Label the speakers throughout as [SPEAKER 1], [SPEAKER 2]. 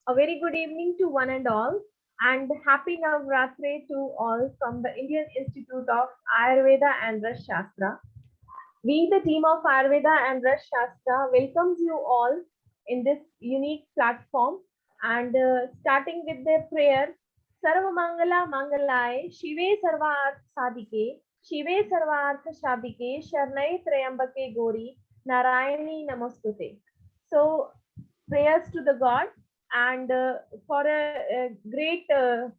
[SPEAKER 1] A very good evening to one and all, and happy Navratri to all from the Indian Institute of Ayurveda and Rash Shastra. We, the team of Ayurveda and Rash Shastra, welcomes you all in this unique platform. And starting with the prayer, Sarva Mangala Mangalai, Shive Sarvarth Sadike, Shive Sarvarth Shabike, Sharnai Trayambake Gori, Narayani Namostute. So prayers to the God and for a great the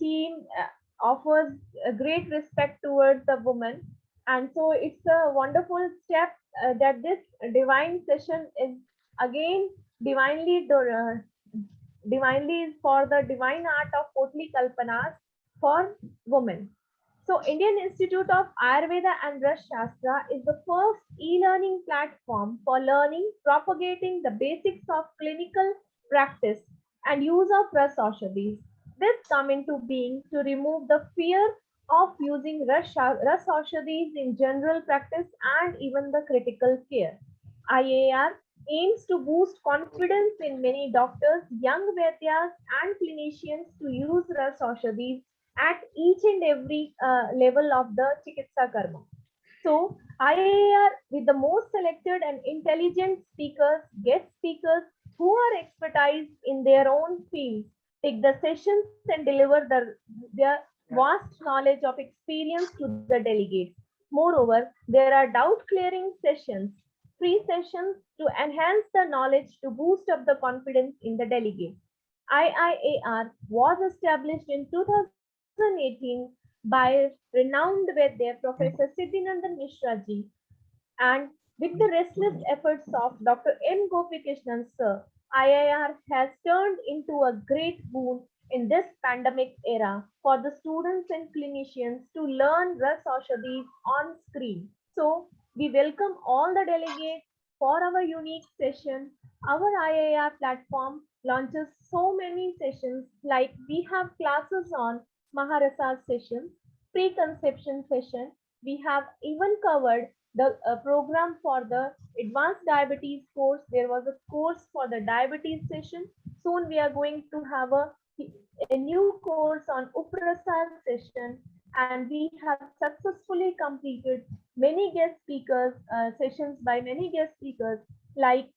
[SPEAKER 1] team offers a great respect towards the woman, and so it's a wonderful step that this divine session is again divinely divinely for the divine art of Potli Kalpanas for women. So, Indian Institute of Ayurveda and Rash Shastra is the first e-learning platform for learning, propagating the basics of clinical practice and use of Ras Aushadhis. This come into being to remove the fear of using Ras Aushadhis in general practice and even the critical care. IAR aims to boost confidence in many doctors, young Vaidyas, and clinicians to use Ras Aushadhis at each and every level of the Chikitsa Karma. So, IAR with the most selected and intelligent speakers, guest speakers who are expertise in their own fields, take the sessions and deliver their vast knowledge of experience to the delegates. Moreover, there are doubt clearing sessions, free sessions to enhance the knowledge to boost up the confidence in the delegates. IIAR was established in 2018 by renowned Vaidya Professor Siddhinandan Mishra ji, and with the restless efforts of Dr. M. Gopikrishnan sir, IIR has turned into a great boon in this pandemic era for the students and clinicians to learn Ras Aushadhis on screen. So, we welcome all the delegates for our unique session. Our IIR platform launches so many sessions, like we have classes on Maharasa session, preconception session. We have even covered the program for the advanced diabetes course. There was a course for the diabetes session. Soon we are going to have a new course on Uprasar session, and we have successfully completed many guest speakers sessions by many guest speakers like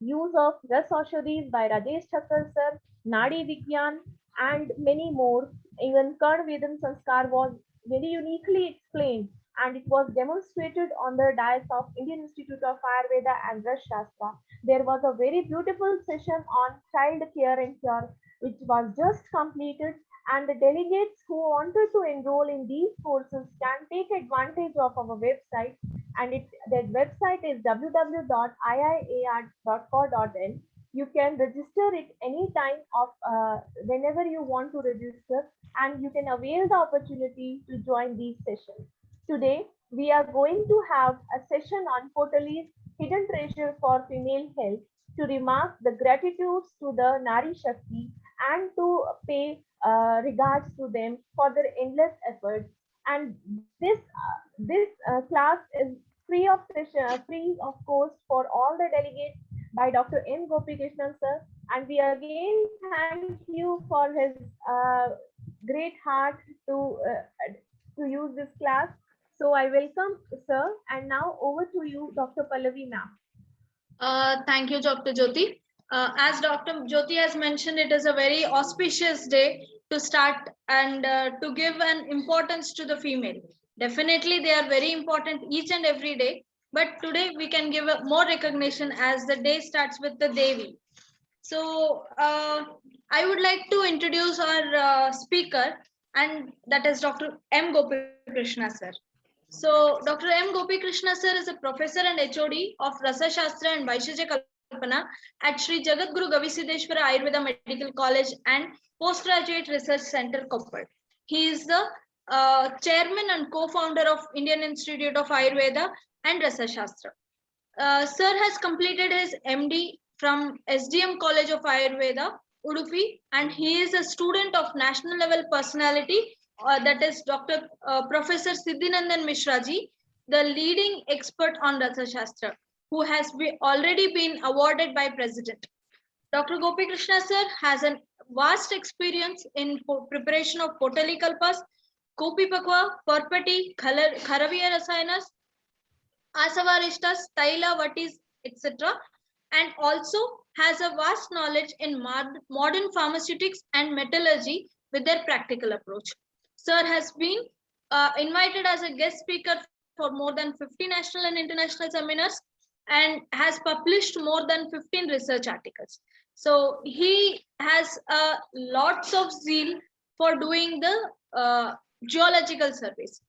[SPEAKER 1] use of Ras Aushadhis by Rajesh Thakkar sir, Nadi Vigyan, and many more. Even Karn Vedam Sanskar was very uniquely explained, and it was demonstrated on the dais of Indian Institute of Ayurveda and Ras Shastra. There was a very beautiful session on child care and cure, which was just completed, and the delegates who wanted to enroll in these courses can take advantage of our website, and that website is www.iiar.co.in. You can register it anytime of whenever you want to register, and you can avail the opportunity to join these sessions. Today we are going to have a session on Potali's hidden treasure for female health, to remark the gratitudes to the Nari Shakti and to pay regards to them for their endless efforts. And this class is free of session, free of cost for all the delegates by Dr. M. Gopikrishnan sir. And we again thank you for his great heart to use this class. So I welcome sir, and now over to you, Dr. Pallavi ma'am.
[SPEAKER 2] Thank you, Dr. Jyoti. As Dr. Jyoti has mentioned, it is a very auspicious day to start and to give an importance to the female. Definitely, they are very important each and every day, but today we can give more recognition as the day starts with the Devi. So, I would like to introduce our speaker, and that is Dr. M. Gopikrishna sir. So, Dr. M. Gopikrishna sir is a professor and HOD of Rasa Shastra and Vaishajya Kalpana at Sri Jagadguru Gavisideshwara Ayurveda Medical College and Postgraduate Research Center, Koppal. He is the chairman and co-founder of Indian Institute of Ayurveda and Rasa Shastra. Sir has completed his MD from SDM College of Ayurveda, Udupi, and he is a student of national level personality, that is Dr. Professor Siddhinandan Mishra ji, the leading expert on Rasa Shastra, who has already been awarded by President. Dr. Gopi Krishna sir has a vast experience in preparation of Potali Kalpas, Kopi Pakwa, Purpati, Kharaviya Rasayanas, Asavaristas, Taila, Vatis, etc. And also has a vast knowledge in modern pharmaceutics and metallurgy with their practical approach. Sir has been invited as a guest speaker for more than 50 national and international seminars and has published more than 15 research articles. So he has lots of zeal for doing the geological surveys.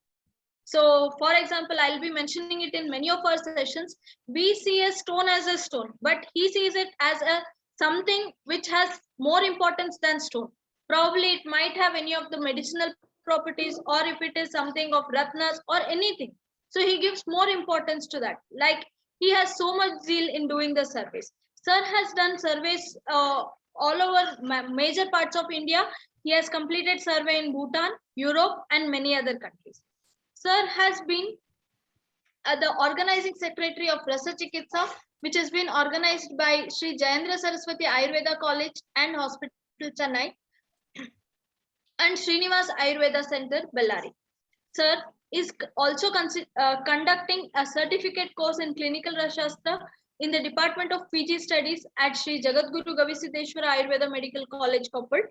[SPEAKER 2] So, for example, I'll be mentioning it in many of our sessions. We see a stone as a stone, but he sees it as a something which has more importance than stone. Probably it might have any of the medicinal properties, or if it is something of ratnas or anything. So he gives more importance to that. Like he has so much zeal in doing the surveys. Sir has done surveys all over major parts of India. He has completed survey in Bhutan, Europe, and many other countries. Sir has been the organizing secretary of Rasa Chikitsa, which has been organized by Sri Jayendra Saraswati Ayurveda College and Hospital Chennai and Srinivas Ayurveda Center, Bellary. Sir is also conducting a certificate course in clinical Rasashastra in the Department of PG Studies at Sri Jagadguru Gavisiddeshwara Ayurveda Medical College, Koppal.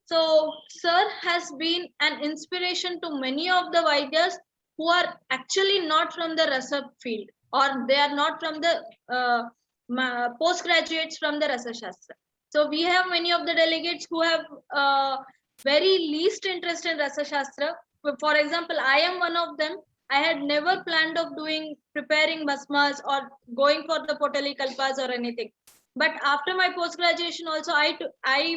[SPEAKER 2] So, sir has been an inspiration to many of the Vaidyas who are actually not from the Rasa field, or they are not from the postgraduates from the Rasa Shastra. So, we have many of the delegates who have very least interest in Rasa Shastra. For example, I am one of them. I had never planned of preparing bhasmas or going for the Potali Kalpas or anything. But after my post graduation, also I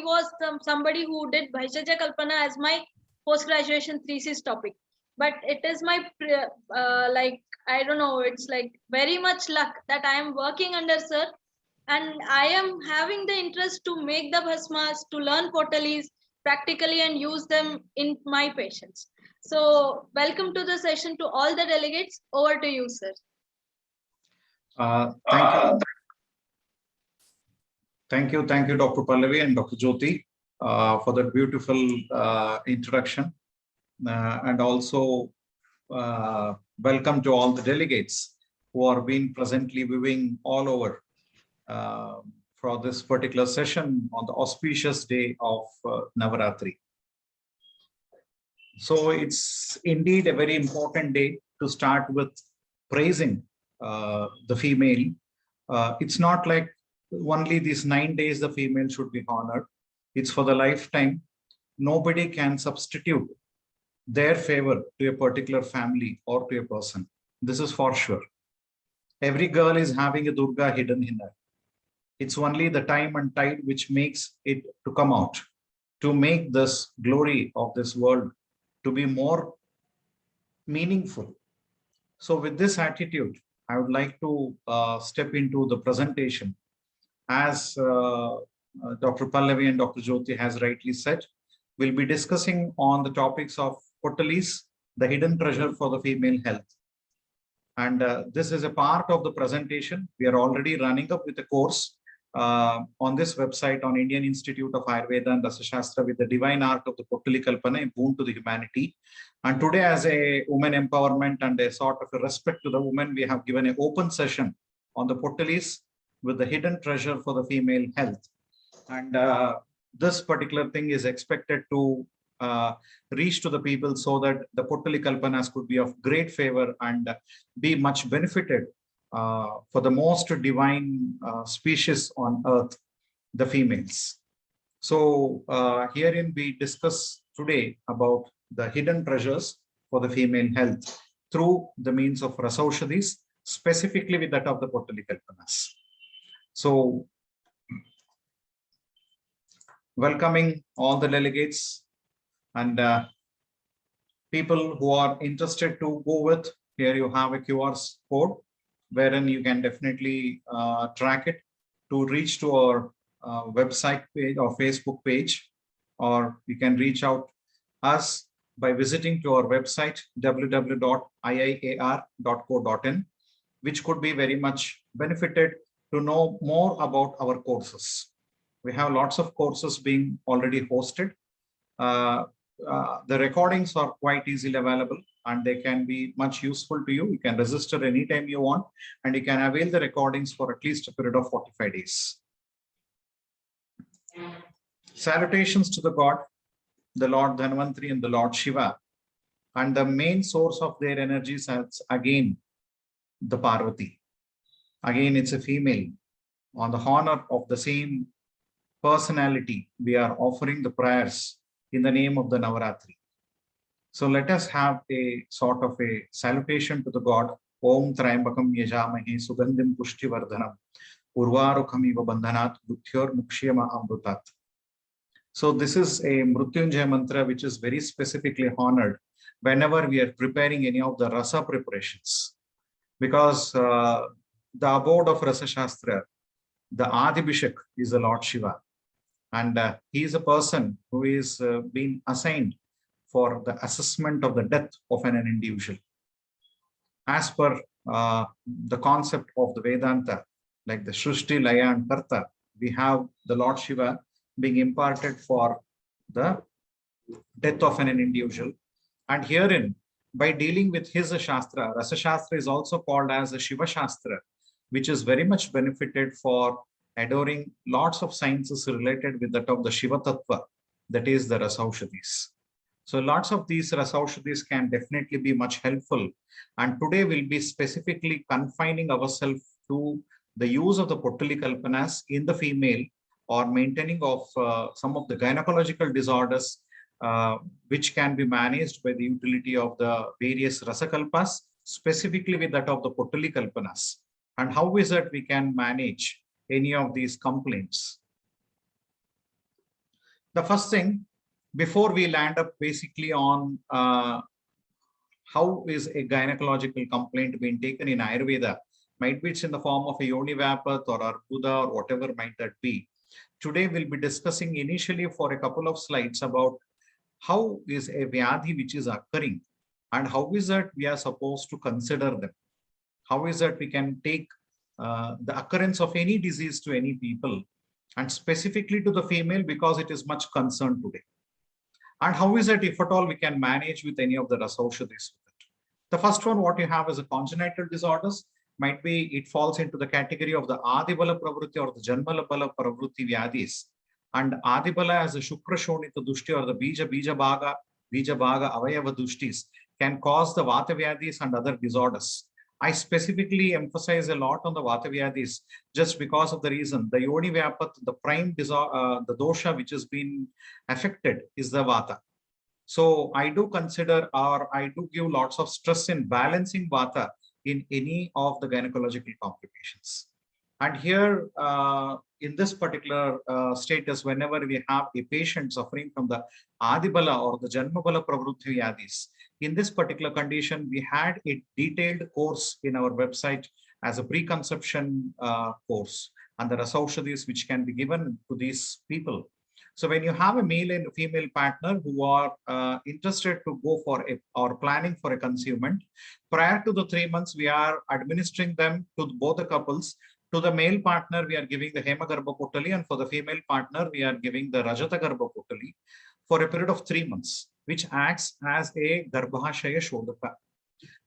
[SPEAKER 2] was somebody who did Bhaishaja Kalpana as my post graduation thesis topic. But it is my like I don't know. It's like very much luck that I am working under sir, and I am having the interest to make the bhasmas, to learn potalis practically and use them in my patients. So welcome to the session to all the delegates. Over to you, sir.
[SPEAKER 3] Thank you. Thank you, Dr. Pallavi and Dr. Jyoti, for that beautiful introduction. And also welcome to all the delegates who are being presently viewing all over for this particular session on the auspicious day of Navaratri. So it's indeed a very important day to start with praising the female. It's not like only these 9 days the female should be honored. It's for the lifetime. Nobody can substitute their favor to a particular family or to a person. This is for sure. Every girl is having a Durga hidden in her. It's only the time and tide which makes it to come out, to make this glory of this world to be more meaningful. So with this attitude, I would like to step into the presentation. As Dr. Pallavi and Dr. Jyoti has rightly said, we'll be discussing on the topics of Potalis, the hidden treasure for the female health. And this is a part of the presentation. We are already running up with a course on this website on Indian Institute of Ayurveda and Rasa Shastra with the divine art of the Potali Kalpana, a boon to the humanity. And today, as a women empowerment and a sort of a respect to the women, we have given an open session on the Potalis with the hidden treasure for the female health. And this particular thing is expected to reach to the people so that the Potali Kalpanas could be of great favor and be much benefited for the most divine species on earth, the females. So herein we discuss today about the hidden treasures for the female health through the means of Rasaushadis, specifically with that of the Potali Kalpanas. So, welcoming all the delegates and people who are interested to go with, here you have a QR code wherein you can definitely track it to reach to our website page or Facebook page, or you can reach out us by visiting to our website www.iiar.co.in, which could be very much benefited to know more about our courses. We have lots of courses being already hosted. The recordings are quite easily available and they can be much useful to you. You can register anytime you want and you can avail the recordings for at least a period of 45 days. Salutations to the God, the Lord Dhanvantri and the Lord Shiva. And the main source of their energies is again the Parvati. Again, it's a female. On the honor of the same personality, we are offering the prayers in the name of the Navaratri. So let us have a sort of a salutation to the God. Om Trayambakam Yajamahe Sugandhim Pushtivardhanam Urvarukamiva Bandhanat Bhutyor Mukshiyama Amrutat. So this is a Mrutyunjaya mantra which is very specifically honored whenever we are preparing any of the rasa preparations. Because the abode of Rasa Shastra, the Adibhishek is the Lord Shiva. And he is a person who is being assigned for the assessment of the death of an individual. As per the concept of the Vedanta, like the Shrishti, Laya and Karta, we have the Lord Shiva being imparted for the death of an individual. And herein, by dealing with his Shastra, Rasa Shastra is also called as a Shiva Shastra, which is very much benefited for adoring lots of sciences related with that of the Shiva Tattva, that is the Rasaushadhis. So lots of these Rasaushadhis can definitely be much helpful. And today we'll be specifically confining ourselves to the use of the Pottali Kalpanas in the female or maintaining of some of the gynecological disorders which can be managed by the utility of the various Rasakalpas, specifically with that of the Pottali Kalpanas. And how is that we can manage any of these complaints? The first thing, before we land up basically on how is a gynecological complaint being taken in Ayurveda, might be it's in the form of a Yoni Vapat or Arbuda or whatever might that be. Today we'll be discussing initially for a couple of slides about how is a Vyadhi which is occurring and how is that we are supposed to consider them. How is that we can take the occurrence of any disease to any people and specifically to the female because it is much concerned today. And how is it if at all we can manage with any of the Rasaushadhis? The first one, what you have is a congenital disorders. Might be it falls into the category of the Adibala Pravrutti or the Janmala Pravrutti Vyadhis. And Adibala as a Shukra Shonita Dushti or the Bija Bhaga Avayava Dushtis can cause the Vata Vyadhis and other disorders. I specifically emphasize a lot on the Vata Vyadhis just because of the reason the Yoni Vyapat, the prime the dosha which has been affected is the Vata. So I do consider or I do give lots of stress in balancing Vata in any of the gynecological complications. And here in this particular status, whenever we have a patient suffering from the Adibala or the Janmabala Pravrutti Vyadhis, in this particular condition, we had a detailed course in our website as a preconception course and the Rasaushadhis which can be given to these people. So when you have a male and female partner who are interested to go for or planning for a conceivement, prior to the 3 months, we are administering them to both the couples. To the male partner, we are giving the Hemagarbha Pottali, and for the female partner, we are giving the Rajatagarbha Pottali for a period of 3 months, which acts as a Garbhashaya Shodhaka.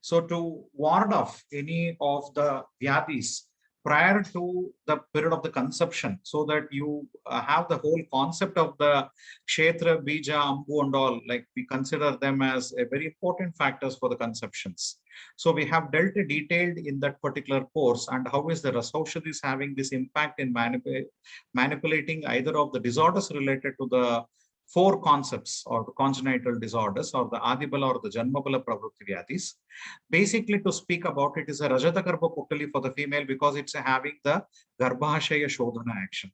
[SPEAKER 3] So to ward off any of the Vyadhis prior to the period of the conception, so that you have the whole concept of the Kshetra, Bija, Ambu and all, like we consider them as a very important factors for the conceptions. So we have dealt detailed in that particular course and how is the Rasaushadhis having this impact in manipulating either of the disorders related to the 4 concepts or the congenital disorders or the Adibala or the Janmabala Pravrutti Vyadhis. Basically, to speak about it is a Rajatagarbha Pottali for the female because it's having the Garbhashaya Shodhana action.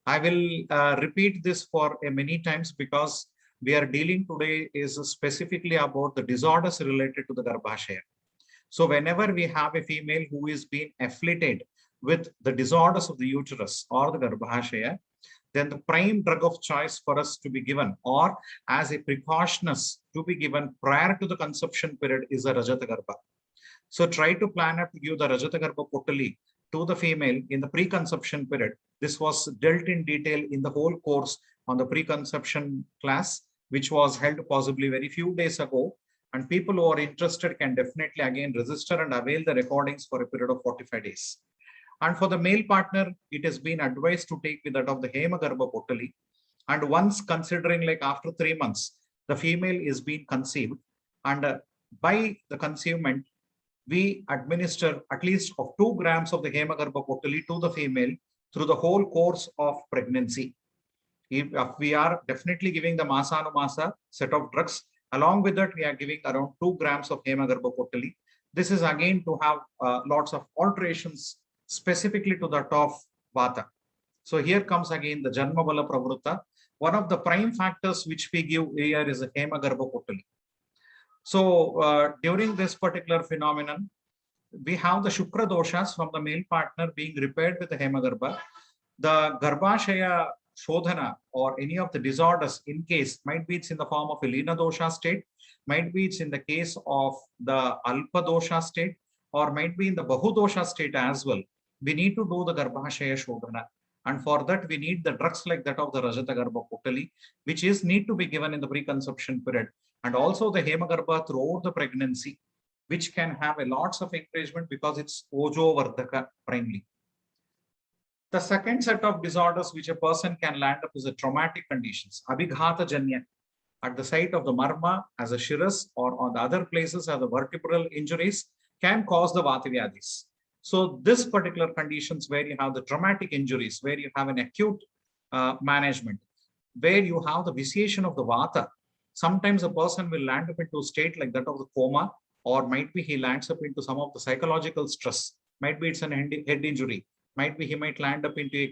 [SPEAKER 3] I will repeat this for many times because we are dealing today is specifically about the disorders related to the Garbhashaya. So whenever we have a female who is being afflicted with the disorders of the uterus or the Garbhashaya, then the prime drug of choice for us to be given or as a precautionist to be given prior to the conception period is a Rajatagarbha. So try to plan out to give the Rajatagarbha Pottali to the female in the preconception period. This was dealt in detail in the whole course on the preconception class, which was held possibly very few days ago. And people who are interested can definitely again register and avail the recordings for a period of 45 days. And for the male partner, it has been advised to take with that of the Hemagarbha Potali. And once considering like after 3 months, the female is being conceived, and by the conceivement, we administer at least of 2 grams of the Hemagarbha Potali to the female through the whole course of pregnancy. If we are definitely giving the Masanumasa set of drugs, along with that, we are giving around 2 grams of Hemagarbha Potali. This is again to have lots of alterations specifically to that of Vata. So here comes again the Janmabala Pravruta. One of the prime factors which we give here is a Hemagarbha Potali. So during this particular phenomenon, we have the Shukra doshas from the male partner being repaired with the Hemagarbha. The Garbhashaya Shodhana or any of the disorders in case might be it's in the form of a Lina dosha state, might be it's in the case of the Alpa dosha state, or might be in the Bahu dosha state as well. We need to do the Garbhashaya Shodhana. And for that, we need the drugs like that of the Rajata Garbha Potali, which is need to be given in the preconception period. And also the Hemagarbha throughout the pregnancy, which can have a lots of encouragement because it's Ojo Vardhaka primarily. The second set of disorders which a person can land up is the traumatic conditions, Abhighata Janya, at the site of the marma as a shiras or on the other places as the vertebral injuries can cause the Vatavyadis. So this particular conditions where you have the traumatic injuries, where you have an acute management, where you have the vitiation of the Vata, sometimes a person will land up into a state like that of the coma, or might be he lands up into some of the psychological stress, might be it's an head injury, might be he might land up into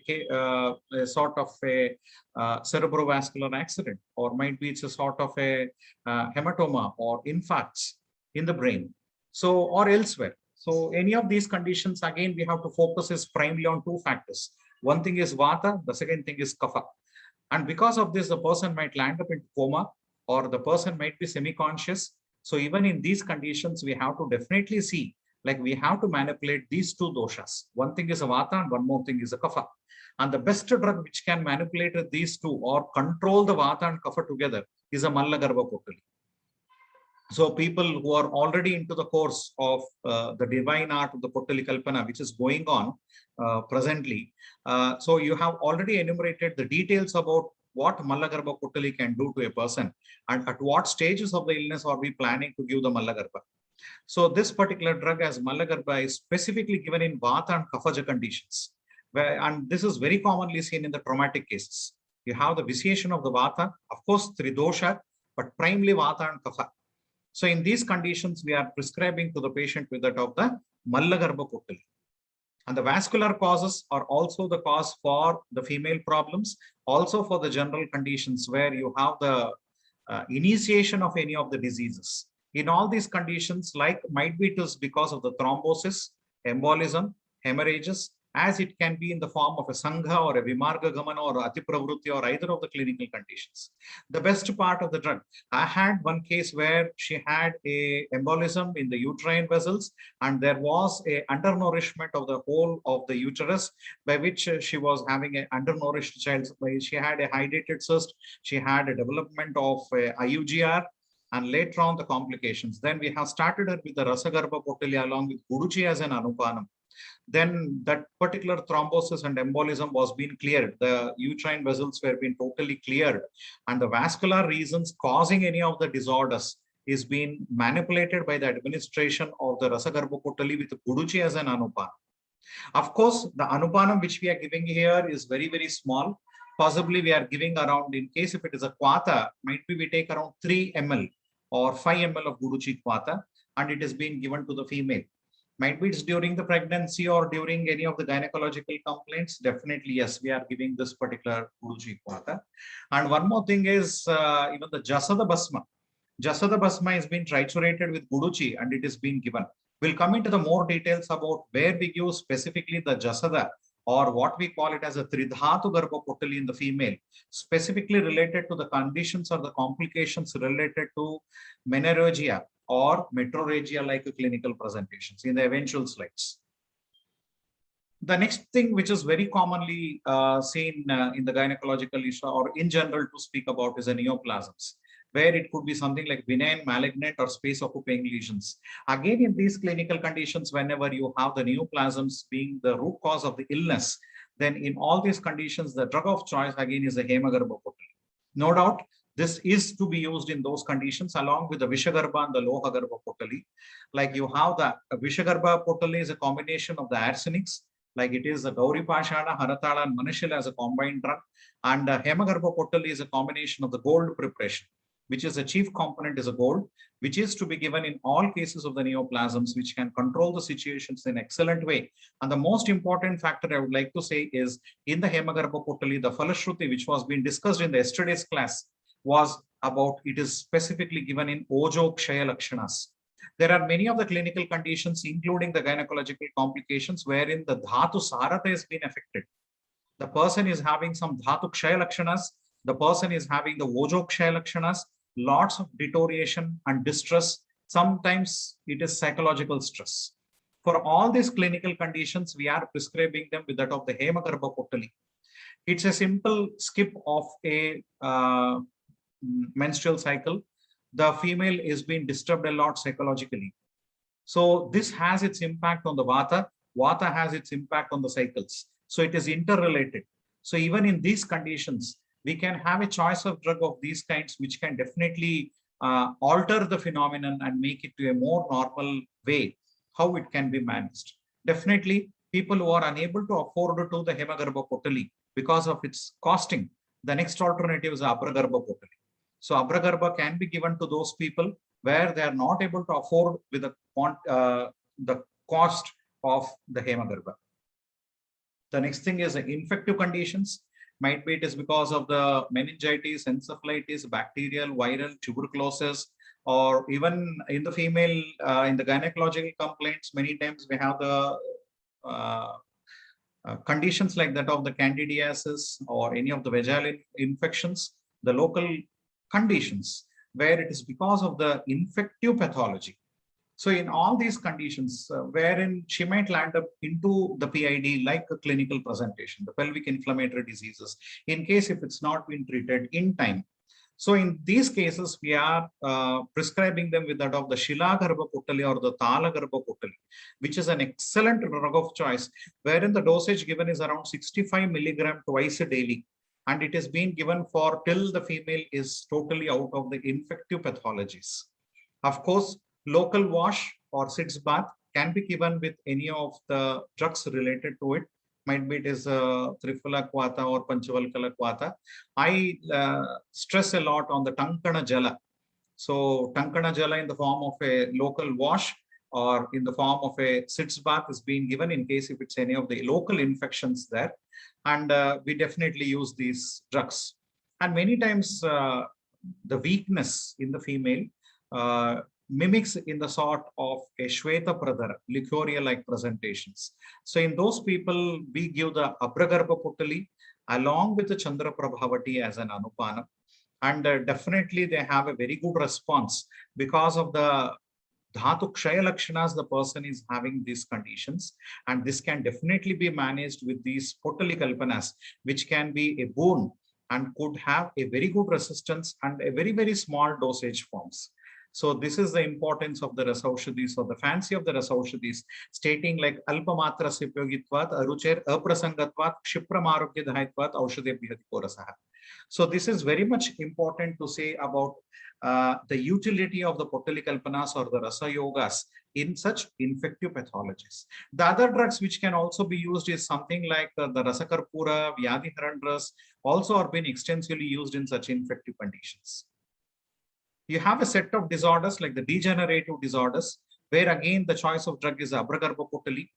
[SPEAKER 3] a sort of a cerebrovascular accident, or might be it's a sort of a hematoma or infarcts in the brain, so or elsewhere. So any of these conditions, again, we have to focus is primarily on 2 factors. One thing is Vata, the second thing is Kapha. And because of this, the person might land up into coma, or the person might be semi-conscious. So even in these conditions, we have to definitely see, like we have to manipulate these 2 doshas. One thing is a Vata and one more thing is a Kapha. And the best drug which can manipulate these 2 or control the Vata and Kapha together is a Mallagarbha Potali. So people who are already into the course of the divine art of the Potali Kalpana, which is going on presently. So you have already enumerated the details about what Mallagarbha Potali can do to a person and at what stages of the illness are we planning to give the Mallagarbha. So this particular drug as Mallagarbha is specifically given in Vata and Kapha conditions. And this is very commonly seen in the traumatic cases. You have the vitiation of the Vata, of course, Tridosha, but primarily Vata and Kapha. So in these conditions, we are prescribing to the patient with that of the Mallagarbha Potali. And the vascular causes are also the cause for the female problems, also for the general conditions where you have the initiation of any of the diseases. In all these conditions, like might be it is because of the thrombosis, embolism, hemorrhages, as it can be in the form of a Sangha or a Vimarga Gamana or Atipravruti or either of the clinical conditions. The best part of the drug, I had one case where she had a embolism in the uterine vessels and there was a undernourishment of the whole of the uterus by which she was having an undernourished child. She had a hydrated cyst, she had a development of IUGR, and later on the complications. Then we have started her with the Rasagarbha Potali along with Guduchi as an Anupanam. Then that particular thrombosis and embolism was being cleared. The uterine vessels were being totally cleared, and the vascular reasons causing any of the disorders is being manipulated by the administration of the Rasagarbha Potali with Guduchi as an Anupanam. Of course, the Anupanam which we are giving here is very, very small. Possibly we are giving around, in case if it is a Kvata, might be we take around 3 ml or 5 ml of Guduchi Kvata, and it is being given to the female. Might be it's during the pregnancy or during any of the gynecological complaints. Definitely, yes, we are giving this particular Guduchi Kvata. And one more thing is even the Jasada Basma. Jasada Basma has been triturated with Guduchi and it is being given. We'll come into the more details about where we give specifically the Jasada or what we call it as a Tridhatu Garbha Potali in the female, specifically related to the conditions or the complications related to menorrhagia or metrorrhagia like clinical presentations in the eventual slides. The next thing, which is very commonly seen in the gynecological issue or in general to speak about, is a neoplasms, where it could be something like benign, malignant, or space occupying lesions. Again, in these clinical conditions, whenever you have the neoplasms being the root cause of the illness, then in all these conditions, the drug of choice again is the Hemagarbha-Potali. No doubt, this is to be used in those conditions along with the Vishagarbha and the Lohagarbha-Potali. Like you have the Vishagarbha-Potali is a combination of the arsenics, like it is the Gauri Pashana, Haratala, and Manishila as a combined drug, and Hemagarbha-Potali is a combination of the gold preparation, which is the chief component is a gold, which is to be given in all cases of the neoplasms, which can control the situations in excellent way. And the most important factor I would like to say is in the Hemagarbha-Potali, the Falashruti, which was being discussed in the yesterday's class, was about it is specifically given in Ojo Kshaya Lakshanas. There are many of the clinical conditions, including the gynecological complications, wherein the Dhatu Sarata has been affected. The person is having some Dhatu Kshaya Lakshanas, the person is having the Ojo Kshaya Lakshanas, lots of deterioration and distress. Sometimes it is psychological stress. For all these clinical conditions, we are prescribing them with that of the Hemagarbha-Potali. It's a simple skip of a menstrual cycle. The female is being disturbed a lot psychologically. So this has its impact on the Vata. Vata has its impact on the cycles. So it is interrelated. So even in these conditions, we can have a choice of drug of these kinds, which can definitely alter the phenomenon and make it to a more normal way, how it can be managed. Definitely, people who are unable to afford to the Hemagarbha-Potali because of its costing, the next alternative is Abragarbha-Potali. So Abragarbha can be given to those people where they are not able to afford with the cost of the Hemagarbha. The next thing is infective conditions. Might be it is because of the meningitis, encephalitis, bacterial, viral, tuberculosis, or even in the female, in the gynecological complaints, many times we have the conditions like that of the candidiasis or any of the vaginal infections, the local conditions where it is because of the infective pathology. So in all these conditions, wherein she might land up into the PID like a clinical presentation, the pelvic inflammatory diseases, in case if it's not been treated in time. So in these cases, we are prescribing them with that of the Shilagarbha-Potali or the Talagarbha-Potali, which is an excellent drug of choice, wherein the dosage given is around 65 milligram twice a daily. And it is being given for till the female is totally out of the infective pathologies. Of course, local wash or sitz bath can be given with any of the drugs related to it. Might be it is Trifala Kvata or Panchavalkala Kvata. I stress a lot on the Tankana Jala. So Tankana Jala in the form of a local wash or in the form of a sitz bath is being given in case if it's any of the local infections there. And we definitely use these drugs. And many times the weakness in the female mimics in the sort of a Shweta Pradhara, licoria-like presentations. So in those people, we give the Abragarbha-Potali along with the Chandra Prabhavati as an Anupana. And definitely they have a very good response because of the Dhatu Kshaya Lakshanas, the person is having these conditions. And this can definitely be managed with these Potali Kalpanas, which can be a boon and could have a very good resistance and a very, very small dosage forms. So this is the importance of the Rasaushadhis or the fancy of the Rasaushadhis, stating like Alpamatra Sipyogitvat, Arucher, Aprasangatvat, Kshipramarogya Dhayatvat, Aushadebhyati Korasaha. So this is very much important to say about the utility of the Potali Kalpanas or the Rasa Yogas in such infective pathologies. The other drugs which can also be used is something like the Rasakarpura, Vyadhiharandras, also are being extensively used in such infective conditions. You have a set of disorders like the degenerative disorders, where again the choice of drug is Abragarbha-Potali.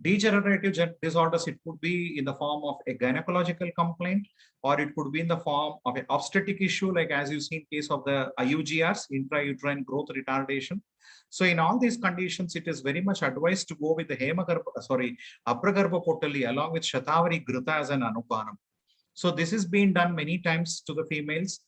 [SPEAKER 3] Degenerative disorders, it could be in the form of a gynecological complaint, or it could be in the form of an obstetric issue, like as you see in case of the IUGRs, intrauterine growth retardation. So in all these conditions, it is very much advised to go with the Abragarbha-Potali along with Shatavari Grita as an Anupanam. So this is being done many times to the females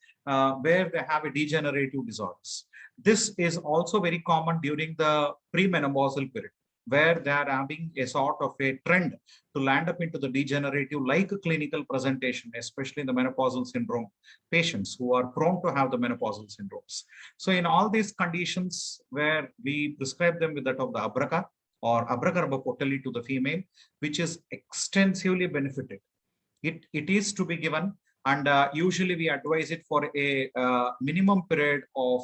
[SPEAKER 3] where they have a degenerative disorders. This is also very common during the premenopausal period. where they are having a sort of a trend to land up into the degenerative like clinical presentation, especially in the menopausal syndrome patients who are prone to have the menopausal syndromes. So in all these conditions where we prescribe them with that of the Abraka or Abragarbha potali to the female, which is extensively benefited. It is to be given, and usually we advise it for a minimum period of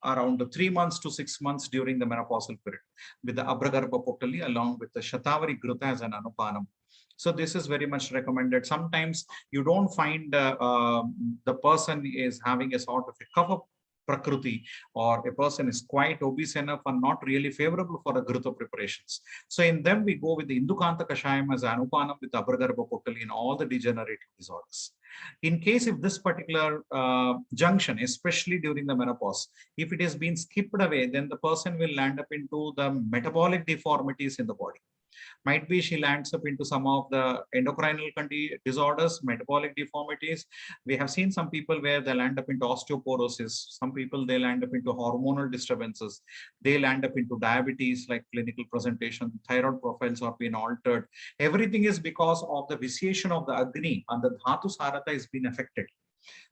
[SPEAKER 3] around 3 months to 6 months during the menopausal period with the Abragarbha potali along with the Shatavari Gruta as an Anupanam. So this is very much recommended. Sometimes you don't find the person is having a sort of a kapha prakruti, or a person is quite obese enough and not really favorable for the Gruta preparations. So in them, we go with the Indukanta Kashayam as Anupanam with Abragarbha potali in all the degenerative disorders. In case if this particular junction, especially during the menopause, if it has been skipped away, then the person will land up into the metabolic deformities in the body. Might be she lands up into some of the endocrinal disorders, metabolic deformities. We have seen some people where they land up into osteoporosis. Some people, they land up into hormonal disturbances. They land up into diabetes, like clinical presentation, thyroid profiles are being altered. Everything is because of the vitiation of the Agni, and the Dhatu Sarata is being affected.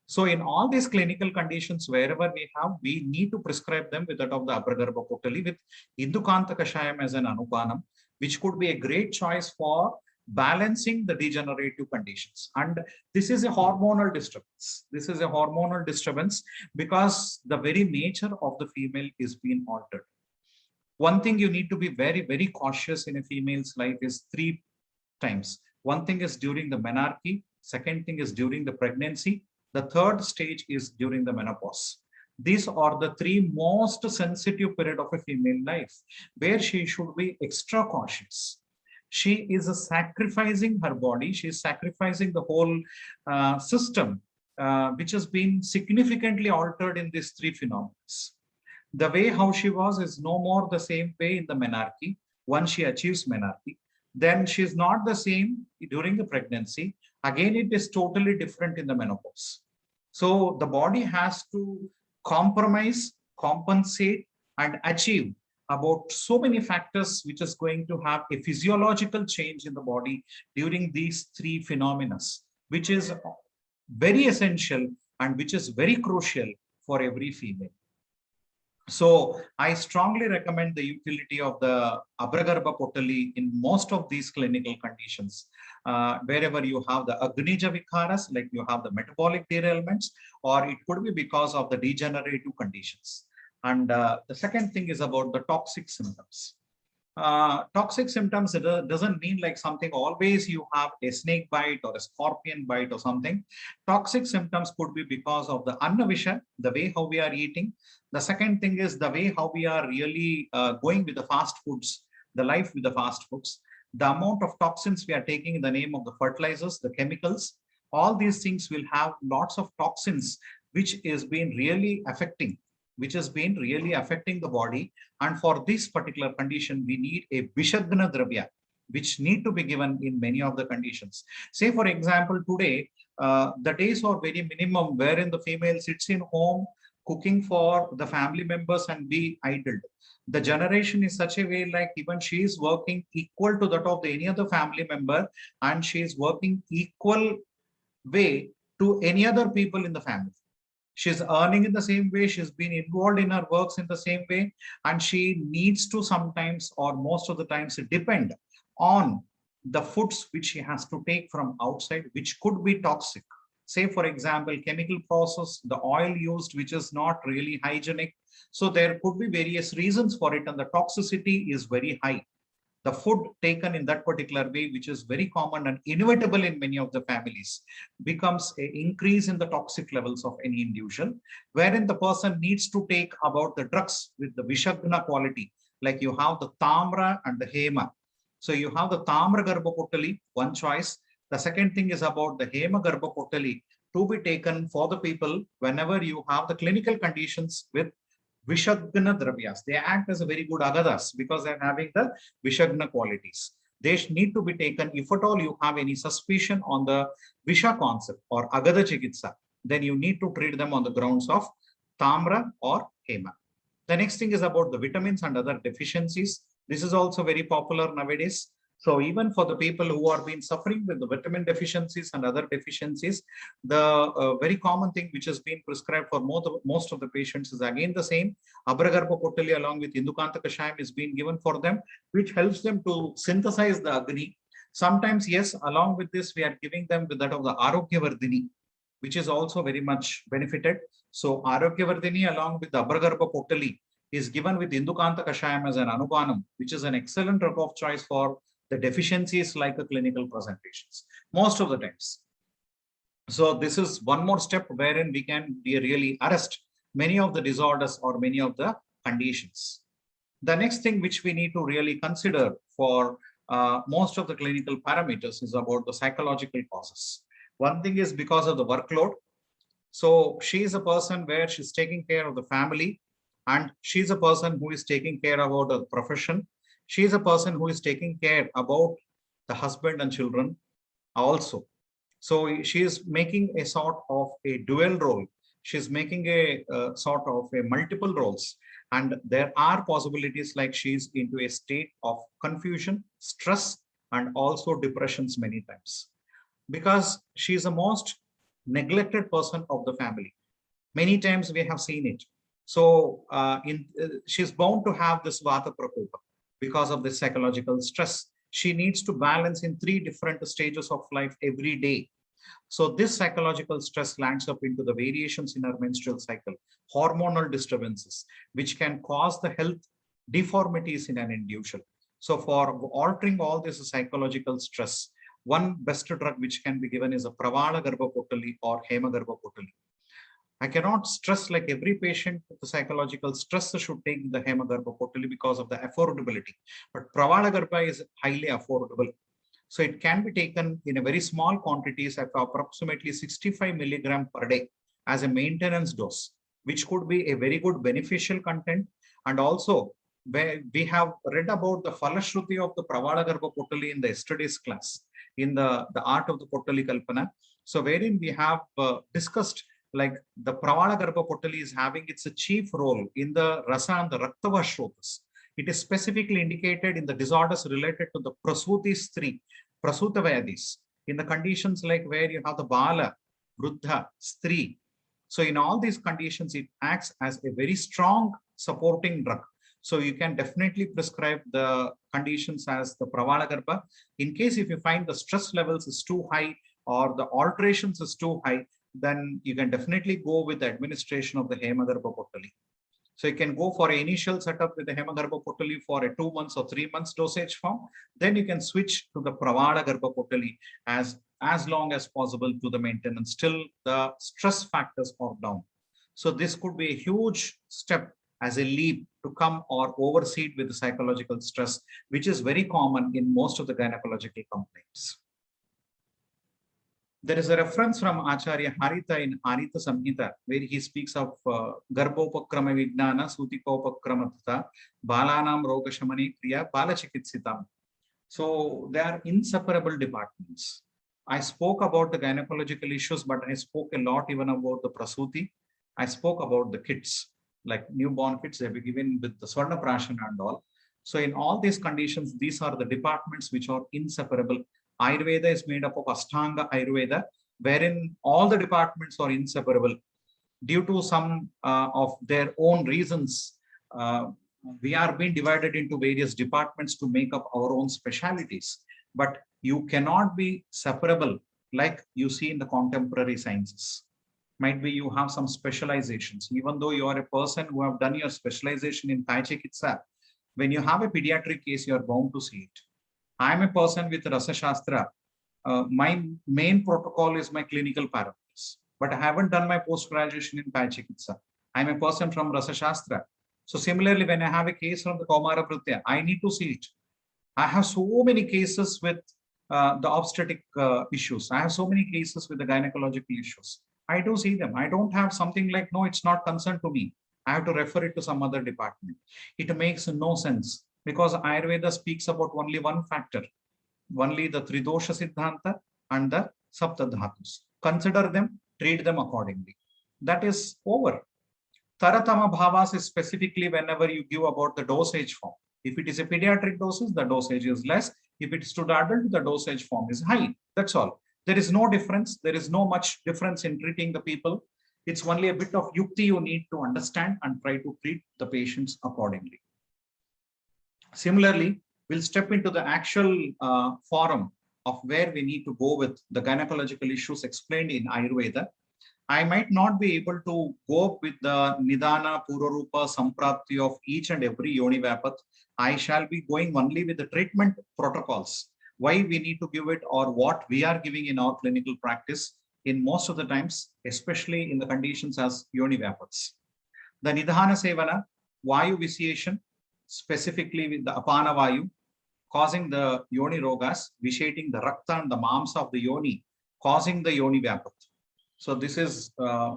[SPEAKER 3] So in all these clinical conditions, wherever we have, we need to prescribe them with that of the Abragarbha potali with Indukanta Kashayam as an Anupanam, which could be a great choice for balancing the degenerative conditions. And this is a hormonal disturbance. This is a hormonal disturbance because the very nature of the female is being altered. One thing you need to be very, very cautious in a female's life is 3 times. One thing is during the menarche. Second thing is during the pregnancy. The third stage is during the menopause. These are the 3 most sensitive period of a female life where she should be extra cautious. She is sacrificing her body. She is sacrificing the whole system, which has been significantly altered in these 3 phenomena. The way how she was is no more the same way in the menarche. Once she achieves menarche, then she is not the same during the pregnancy. Again, it is totally different in the menopause. So the body has to compromise, compensate, and achieve about so many factors which is going to have a physiological change in the body during these 3 phenomena, which is very essential and which is very crucial for every female. So I strongly recommend the utility of the Abragarbha potali in most of these clinical conditions. Wherever you have the Agnija Vikaras, like you have the metabolic derailments, or it could be because of the degenerative conditions. And the second thing is about the toxic symptoms. Toxic symptoms, it doesn't mean like something always you have a snake bite or a scorpion bite or something. Toxic symptoms could be because of the annavisha, the way how we are eating. The second thing is the way how we are really going with the fast foods, the life with the fast foods, the amount of toxins we are taking in the name of the fertilizers, the chemicals. All these things will have lots of toxins, which is being really affecting the body. And for this particular condition, we need a Vishagna Dravya, which need to be given in many of the conditions. Say, for example, today, the days are very minimum wherein the female sits in home, cooking for the family members and be idled. The generation is such a way like even she is working equal to that of any other family member, and she is working equal way to any other people in the family. She's earning in the same way, she's been involved in her works in the same way, and she needs to sometimes or most of the times depend on the foods which she has to take from outside, which could be toxic. Say, for example, chemical process, the oil used, which is not really hygienic. So there could be various reasons for it, and the toxicity is very high. The food taken in that particular way, which is very common and inevitable in many of the families, becomes an increase in the toxic levels of any individual, wherein the person needs to take about the drugs with the Vishagna quality, like you have the Tamra and the Hema. So you have the Tamra Garbha potali, one choice. The second thing is about the Hema Garbha potali to be taken for the people whenever you have the clinical conditions with Vishagna Dravyas. They act as a very good agadas because they're having the Vishagna qualities. They need to be taken if at all you have any suspicion on the Visha concept or Agada Chikitsa, then you need to treat them on the grounds of Tamra or Hema. The next thing is about the vitamins and other deficiencies. This is also very popular nowadays. So even for the people who are been suffering with the vitamin deficiencies and other deficiencies, the very common thing which has been prescribed for most of the patients is again the same. Abragarbha Potali along with Indukanta Kashayam is being given for them, which helps them to synthesize the Agni. Sometimes, yes, along with this, we are giving them with that of the Arogyavardhini, which is also very much benefited. So Arogyavardhini along with the Abragarbha Potali is given with Indukanta Kashayam as an Anupanam, which is an excellent drug of choice for the deficiencies like the clinical presentations, most of the times. So this is one more step wherein we can really arrest many of the disorders or many of the conditions. The next thing which we need to really consider for most of the clinical parameters is about the psychological causes. One thing is because of the workload. So she is a person where she's taking care of the family, and she's a person who is taking care about the profession. She is a person who is taking care about the husband and children also. So she is making a sort of a dual role. She's making a sort of a multiple roles. And there are possibilities like she's into a state of confusion, stress, and also depressions many times. Because she's the most neglected person of the family. Many times we have seen it. So she's bound to have this Vata Prakopa because of the psychological stress. She needs to balance in 3 different stages of life every day. So this psychological stress lands up into the variations in her menstrual cycle, hormonal disturbances, which can cause the health deformities in an individual. So for altering all this psychological stress, one best drug which can be given is a Pravala Garbha Potali or Hema Garbha Potali. I cannot stress like every patient with the psychological stress should take the Hema Garbha Potali because of the affordability. But Pravala Garbha is highly affordable. So it can be taken in a very small quantities at approximately 65 milligram per day as a maintenance dose, which could be a very good beneficial content. And also, where we have read about the Falashruti of the Pravala Garbha Potali in the yesterday's class, in the art of the Potali Kalpana. So wherein we have discussed like the Pravala Garbha Potali is having its chief role in the Rasa and the Raktava Shrotas. It is specifically indicated in the disorders related to the Prasuti Stri, Prasuta Vyadis, in the conditions like where you have the Bala, Vruddha, Stri. So in all these conditions, it acts as a very strong supporting drug. So you can definitely prescribe the conditions as the Pravala Garbha. In case if you find the stress levels is too high or the alterations is too high, then you can definitely go with the administration of the Hema Garbha Potali. So you can go for an initial setup with the Hema Garbha Potali for a 2 months or 3 months dosage form. Then you can switch to the Pravala Garbha Potali as long as possible to the maintenance till the stress factors are down. So this could be a huge step as a leap to come or oversee with the psychological stress, which is very common in most of the gynecological complaints. There is a reference from Acharya Harita in Harita Samhita, where he speaks of Garbhopakrama Vijnana, Sutikopakramatata, Balanam Rogashamani Kriya, Balachikitsita. So they are inseparable departments. I spoke about the gynecological issues, but I spoke a lot even about the Prasuti. I spoke about the kids, like newborn kids, they be given with the Swarna Prashana and all. So in all these conditions, these are the departments which are inseparable. Ayurveda is made up of Ashtanga Ayurveda, wherein all the departments are inseparable. Due to some of their own reasons, we are being divided into various departments to make up our own specialities. But you cannot be separable like you see in the contemporary sciences. Might be you have some specializations, even though you are a person who have done your specialization in Thai Chikitsa. When you have a pediatric case, you are bound to see it. I am a person with Rasa Shastra. My main protocol is my clinical parameters, but I haven't done my post-graduation in Thai Chikitsa. I am a person from Rasa Shastra. So similarly, when I have a case from the Kaumara Pratya, I need to see it. I have so many cases with the obstetric issues. I have so many cases with the gynecological issues. I do see them. I don't have something like, no, it's not concerned to me. I have to refer it to some other department. It makes no sense because Ayurveda speaks about only one factor, only the Tridosha Siddhanta and the Saptadhatus. Consider them, treat them accordingly. That is over. Taratama bhavas is specifically whenever you give about the dosage form. If it is a pediatric dosage, the dosage is less. If it is to the adult, the dosage form is high. That's all. There is no difference. There is no much difference in treating the people. It's only a bit of yukti you need to understand and try to treat the patients accordingly. Similarly, we'll step into the actual forum of where we need to go with the gynecological issues explained in Ayurveda. I might not be able to go up with the Nidana, Purarupa, Samprapti of each and every Yoni Vapath. I shall be going only with the treatment protocols, why we need to give it or what we are giving in our clinical practice in most of the times, especially in the conditions as Yoni Vapaths. The Nidhana Sevana, Vayu vitiation, specifically with the Apana Vayu, causing the Yoni Rogas, vitiating the Rakta and the Mamsa of the Yoni, causing the Yoni Vapath. So this is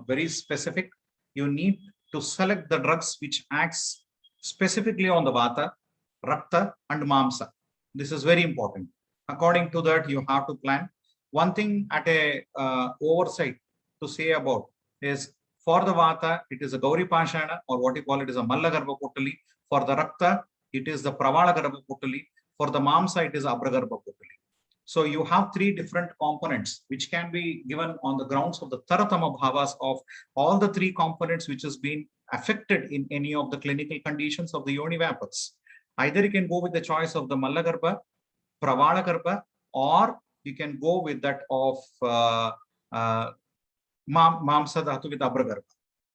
[SPEAKER 3] very specific. You need to select the drugs which acts specifically on the Vata, Rakta and Mamsa. This is very important. According to that, you have to plan. One thing at a oversight to say about is for the Vata, it is a Gauri Pashana or what you call it is a Mallagarbha Potali. For the Rakta, it is the Pravala Garbha Potali. For the Mamsa, it is Abragarbha Potali. So you have three different components which can be given on the grounds of the Taratama Bhavas of all the three components which has been affected in any of the clinical conditions of the Yoni Vapaths. Either you can go with the choice of the Mallagarbha, Pravala Garbha, or you can go with that of Mamsa Dhatu with Abragarbha.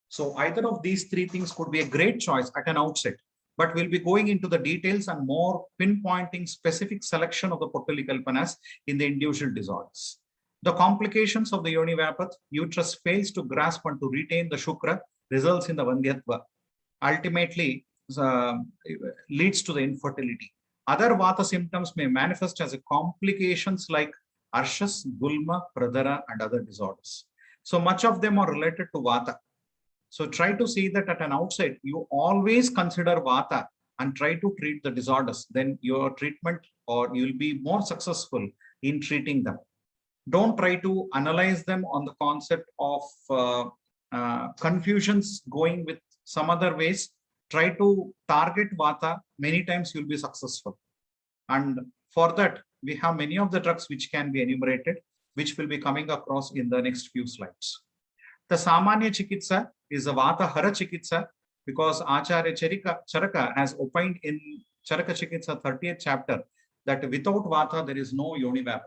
[SPEAKER 3] So either of these three things could be a great choice at an outset. But we'll be going into the details and more pinpointing specific selection of the Potali Kalpanas in the individual disorders. The complications of the Yoni Vapath, uterus fails to grasp and to retain the Shukra, results in the Vandyatva. Ultimately, leads to the infertility. Other Vata symptoms may manifest as a complications like Arshas, Gulma, Pradhara, and other disorders. So much of them are related to Vata. So try to see that at an outset, you always consider Vata and try to treat the disorders. Then your treatment or you'll be more successful in treating them. Don't try to analyze them on the concept of confusions going with some other ways. Try to target Vata. Many times you'll be successful. And for that, we have many of the drugs which can be enumerated, which will be coming across in the next few slides. The Samanya Chikitsa is a Vata Hara Chikitsa because Acharya Charaka has opined in Charaka Chikitsa 30th chapter that without Vata there is no Yoni Vapath.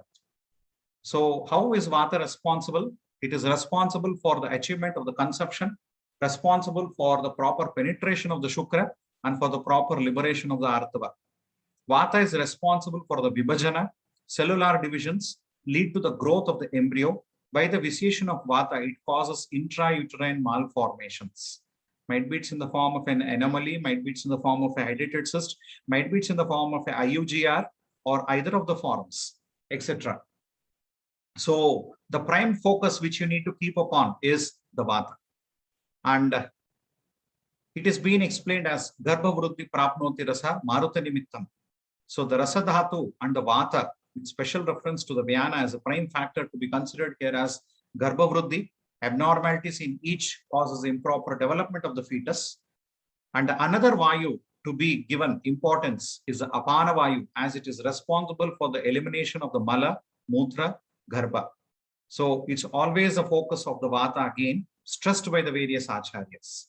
[SPEAKER 3] So how is Vata responsible? It is responsible for the achievement of the conception, responsible for the proper penetration of the Shukra and for the proper liberation of the Artava. Vata is responsible for the Vibhajana, cellular divisions, lead to the growth of the embryo. By the vitiation of Vata, it causes intrauterine malformations. Might be it's in the form of an anomaly, might be it's in the form of a hydatid cyst, might be it's in the form of a IUGR or either of the forms, etc. So the prime focus which you need to keep upon is the Vata. And it is being explained as Garbha Vruddhi Prapnoti Rasa Maruta Nimittam. So the Rasa Dhatu and the Vata, with special reference to the Vyana as a prime factor to be considered here as Garbha Vruddhi, abnormalities in each causes improper development of the fetus. And another Vayu to be given importance is the Apana Vayu, as it is responsible for the elimination of the Mala, Mutra, Garbha. So it's always a focus of the Vata again, stressed by the various Acharyas.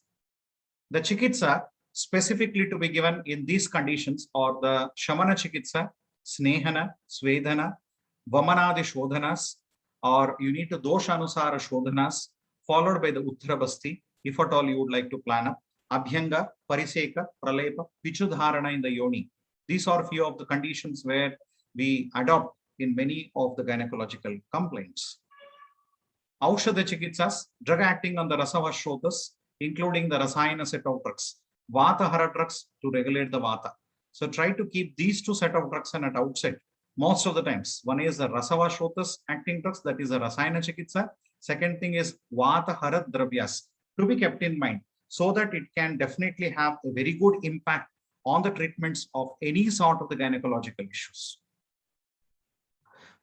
[SPEAKER 3] The Chikitsa specifically to be given in these conditions are the Shamana Chikitsa, Snehana, Svedana, Vamanadi Shodhanas, or you need to Dosha Anusara Shodhanas, followed by the Uttarabasti, if at all you would like to plan up, Abhyanga, Pariseka, Pralepa, Pichudharana in the Yoni. These are few of the conditions where we adopt in many of the gynecological complaints. Aushadha Chikitsas, drug acting on the Rasavashrotas, including the Rasayana set of drugs, Vata Hara drugs to regulate the Vata. So try to keep these two set of drugs and at outset. Most of the times, one is the Rasavashrotas acting drugs, that is a Rasayana Chikitsa. Second thing is Vata Hara Dravyas to be kept in mind so that it can definitely have a very good impact on the treatments of any sort of the gynecological issues.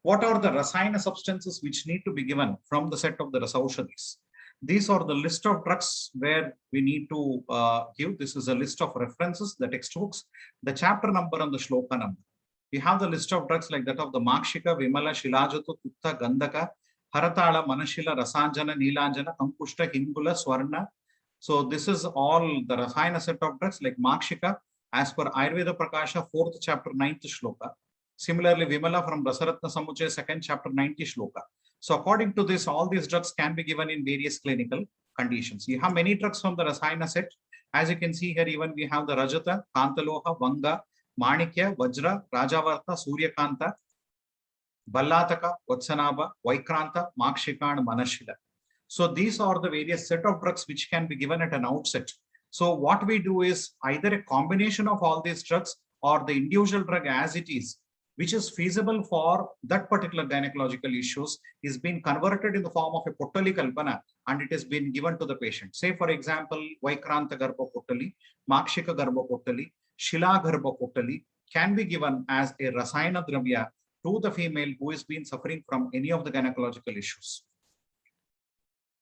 [SPEAKER 3] What are the Rasayana substances which need to be given from the set of the Rasaushadis? These are the list of drugs where we need to give. This is a list of references, the textbooks, the chapter number and the shloka number. We have the list of drugs like that of the Makshika, Vimala, Shilajatu, Tutta, Gandhaka, Haratala, Manashila, Rasanjana, Nilanjana, Ankushta, Hingula, Swarna. So this is all the Rasayana set of drugs like Makshika as per Ayurveda Prakasha, 4th chapter, 9th shloka. Similarly, Vimala from Rasaratna Samuchaya, 2nd chapter, 90 shloka. So according to this, all these drugs can be given in various clinical conditions. You have many drugs from the Rasayana set. As you can see here, even we have the Rajata, Kantaloha, Vanga, Manikya, Vajra, Rajavarta, Suryakanta, Ballataka, Vatsanaba, Vaikranta, Makshika and Manashila. So these are the various set of drugs which can be given at an outset. So what we do is either a combination of all these drugs or the individual drug as it is, which is feasible for that particular gynecological issues, is being converted in the form of a Pottali Kalpana and it has been given to the patient. Say for example, Vaikranta Garbha Pottali, Makshika Garbha Pottali, Shila Garbha Pottali can be given as a Rasayana Dravya to the female who has been suffering from any of the gynecological issues.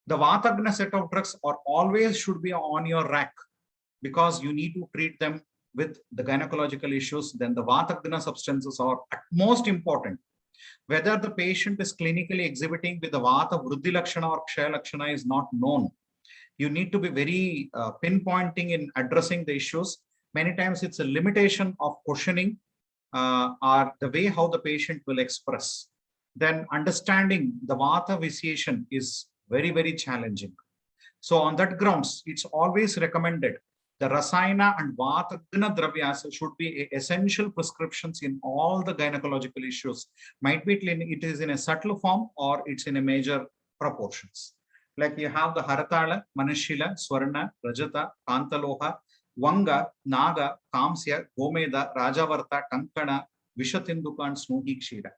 [SPEAKER 3] The Vatagna set of drugs are always should be on your rack because you need to treat them with the gynecological issues. Then the Vatagna substances are at most important. Whether the patient is clinically exhibiting with the Vata Vruddhi Lakshana or Kshaya Lakshana is not known. You need to be very pinpointing in addressing the issues. Many times it's a limitation of questioning or the way how the patient will express. Then understanding the Vata vitiation is very, very challenging. So on that grounds, it's always recommended the Rasayana and Vatagna Dravyas should be essential prescriptions in all the gynecological issues. Might be it is in a subtle form or it's in a major proportions. Like you have the Haratala, Manashila, Swarna, Rajata, Kantaloha, Vanga, Naga, Kamsya, Gomeda, Rajavarta, Kankana, Vishatinduka and Snuhi Kshira.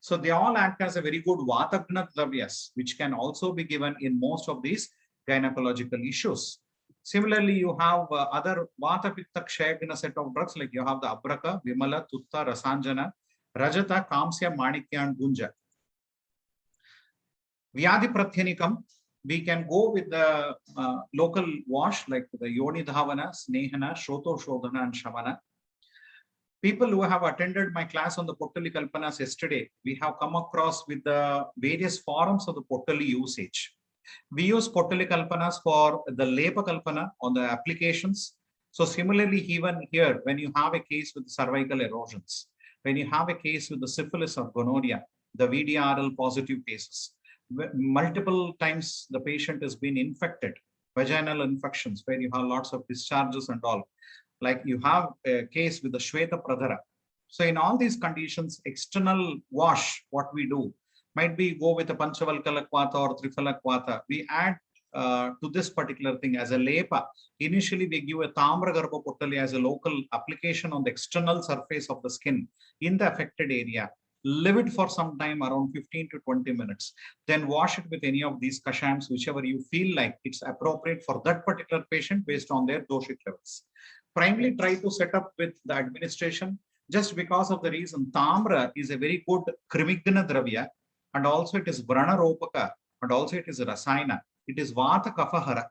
[SPEAKER 3] So they all act as a very good Vatagna Dravyas, which can also be given in most of these gynecological issues. Similarly, you have other Vata Pitta Kshayagna set of drugs, like you have the Abraka, Vimala, Tutta, Rasanjana, Rajata, Kamsya, Manikya and Gunja. Vyadhi Prathyanikam, we can go with the local wash like the Yoni Dhavana, Snehana, Shroto Shodhana and Shamana. People who have attended my class on the Pottali Kalpanas yesterday, we have come across with the various forms of the Pottali usage. We use Pottali Kalpanas for the Lepa Kalpana on the applications. So similarly, even here, when you have a case with cervical erosions, when you have a case with the syphilis or gonorrhea, the VDRL positive cases, multiple times the patient has been infected, vaginal infections, where you have lots of discharges and all. Like you have a case with the Shweta Pradhara. So in all these conditions, external wash, what we do, might be go with a Panchavalkala Kvata or Trifala Kvata. We add to this particular thing as a lepa. Initially, we give a Tamra Garbha Pottali as a local application on the external surface of the skin in the affected area. Leave it for some time, around 15 to 20 minutes. Then wash it with any of these kashayams, whichever you feel like it's appropriate for that particular patient based on their doshit levels. Primarily try to set up with the administration just because of the reason Tamra is a very good Krimigna Dravya and also it is Vrana Ropaka and also it is Rasayana. It is Vata Kafahara.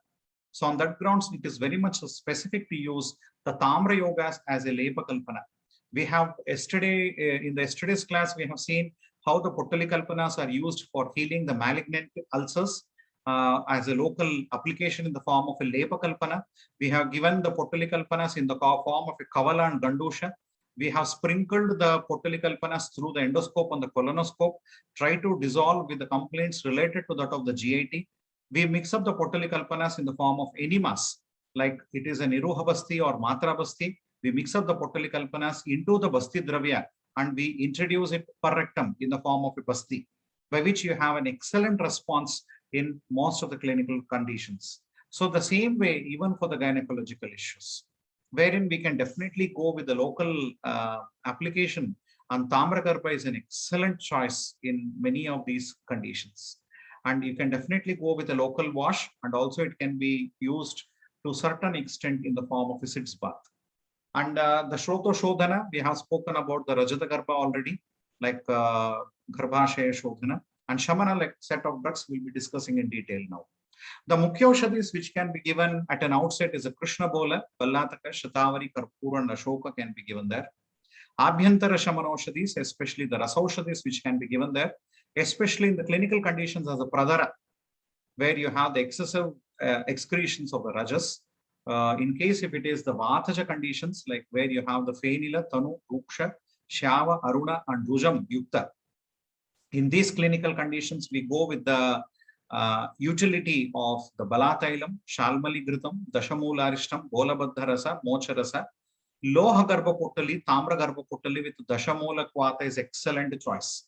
[SPEAKER 3] So on that grounds, it is very much specific to use the Tamra Yogas as a Lepa Kalpana. We have yesterday, in the yesterday's class, we have seen how the Pottali Kalpanas are used for healing the malignant ulcers as a local application in the form of a Lepa Kalpana. We have given the Pottali Kalpanas in the form of a Kavala and Gandusha. We have sprinkled the Pottali Kalpanas through the endoscope and the colonoscope, try to dissolve with the complaints related to that of the GIT. We mix up the Pottali Kalpanas in the form of enemas, like it is an Iruha Basti or Matra Basti. We mix up the Pottali Kalpanas into the Basti Dravya and we introduce it per rectum in the form of a Basti, by which you have an excellent response in most of the clinical conditions. So the same way, even for the gynecological issues, wherein we can definitely go with the local application, and Tamra Garbha is an excellent choice in many of these conditions. And you can definitely go with a local wash, and also it can be used to a certain extent in the form of a sitz bath. And the Shroto Shodhana, we have spoken about the Rajata Garbha already, like Garbhashaya Shodhana, and Shamana, like set of drugs we'll be discussing in detail now. The Mukhya Aushadhis which can be given at an outset is a Krishna Bola, Ballataka, Shatavari, Karpura, and Ashoka can be given there. Abhyantara Shamanoshadhis, especially the Rasaushadhis which can be given there, especially in the clinical conditions as a Pradhara, where you have the excessive excretions of the Rajas. In case if it is the Vataja conditions, like where you have the Fenila, Tanu, Ruksha, Shava, Aruna, and Rujam Yukta. In these clinical conditions, we go with the utility of the Balatailam, Shalmali Gritam, Dashamoolarishtam, Bolabadharasa, Mocharasa, Loha Garbha Potali, Tamra Garbha Potali with Dashamola Kvata is excellent choice.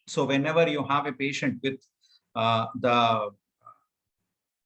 [SPEAKER 3] So whenever you have a patient with the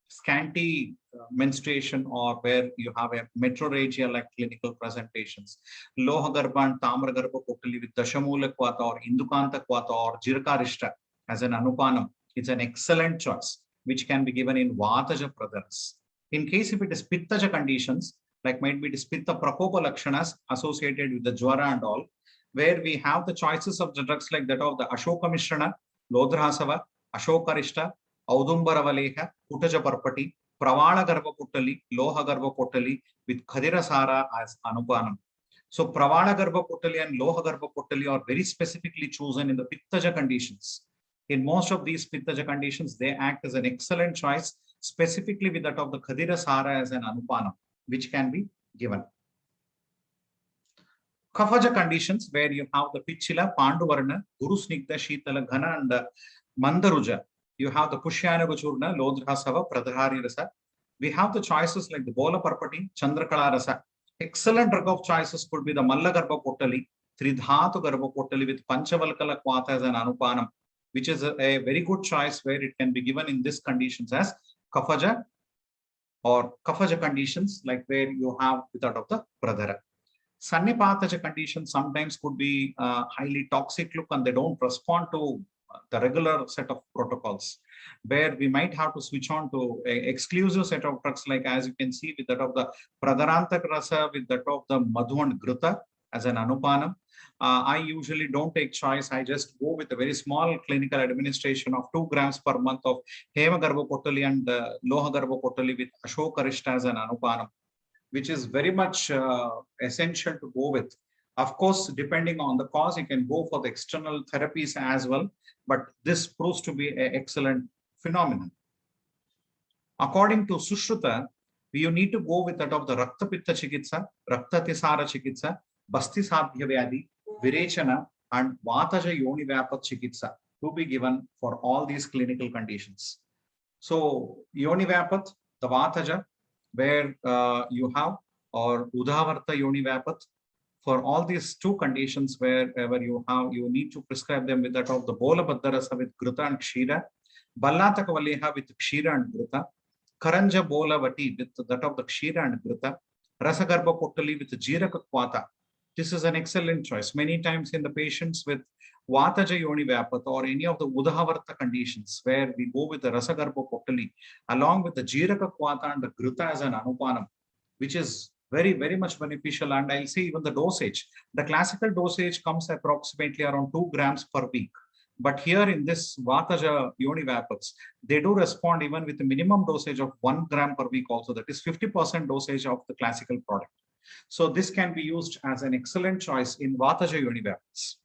[SPEAKER 3] scanty menstruation or where you have a metrorrhagia like clinical presentations, Loha Garbha and Tamra Garbha Potali with Dashamoola Kvata or Indukanta Kvata or Jirkarishta as an Anupanam, it's an excellent choice which can be given in Vataja Pradharas. In case if it is Pittaja conditions, like might be Pitta Prakopa Lakshanas associated with the Jwara and all, where we have the choices of the drugs like that of the Ashoka Mishrana, Lodrasava, Ashokarishta, Audumbara Puttaja Parpati, Pravala Garbha Puttali, Loha Garbha Puttali with Khadirasara as Anupanam. So Pravala Garbha Puttali and Loha Garbha Puttali are very specifically chosen in the Pittaja conditions. In most of these Pittaja conditions, they act as an excellent choice, specifically with that of the Khadirasara as an Anupanam, which can be given. Kaphaja conditions, where you have the Pichila, Panduvarna, Guru Snigdha, Shitala, Ghana, and Mandaruja. You have the Pushyana Churna, Lodrasava, Pradhari Rasa. We have the choices like the Bola Parpati, Chandrakala Rasa. Excellent drug of choices could be the Mallagarbha Potali, Tridhatu Garbha Potali with Panchavalkala Kvata as an Anupanam, which is a very good choice where it can be given in these conditions as Kaphaja or Kaphaja conditions, like where you have without of the Pradhara. Sannipataja conditions sometimes could be highly toxic look and they don't respond to the regular set of protocols, where we might have to switch on to an exclusive set of drugs, like as you can see with that of the Pradharantaka Rasa, with that of the Madhu and Grita as an Anupanam. I usually don't take choice. I just go with a very small clinical administration of 2 grams per month of Hema Garbha Potali and Loha Garbha Potali with Ashokarishta as an Anupanam, which is very much essential to go with. Of course, depending on the cause, you can go for the external therapies as well, but this proves to be an excellent phenomenon. According to Sushruta, you need to go with that of the Rakta Pitta Chikitsa, Rakta Tisara Chikitsa, Basti Sadhya Vyadi, Virechana, and Vataja Yoni Vyapat Chikitsa to be given for all these clinical conditions. So, Yoni Vyapat, the Vataja, where you have, or Udhavarta Yoni Vyapat, for all these 2 conditions wherever you have, you need to prescribe them with that of the Bola Baddarasa with Grita and Kshira, Ballataka Valeha with Kshira and Grita, Karanja Bola Vati with that of the Kshira and Grita, Rasagarbha Potali with Jiraka Kvata. This is an excellent choice. Many times in the patients with Vataja Yoni Vyapat or any of the Udhavarta conditions, where we go with the Rasagarbha Potali along with the Jiraka Kvata and the Grita as an Anupanam, which is very, very much beneficial. And I'll say even the dosage. The classical dosage comes approximately around 2 grams per week. But here in this Vataja Yoni Vyapats, they do respond even with a minimum dosage of 1 gram per week also. That is 50% dosage of the classical product. So this can be used as an excellent choice in Vataja Yoni Vyapats.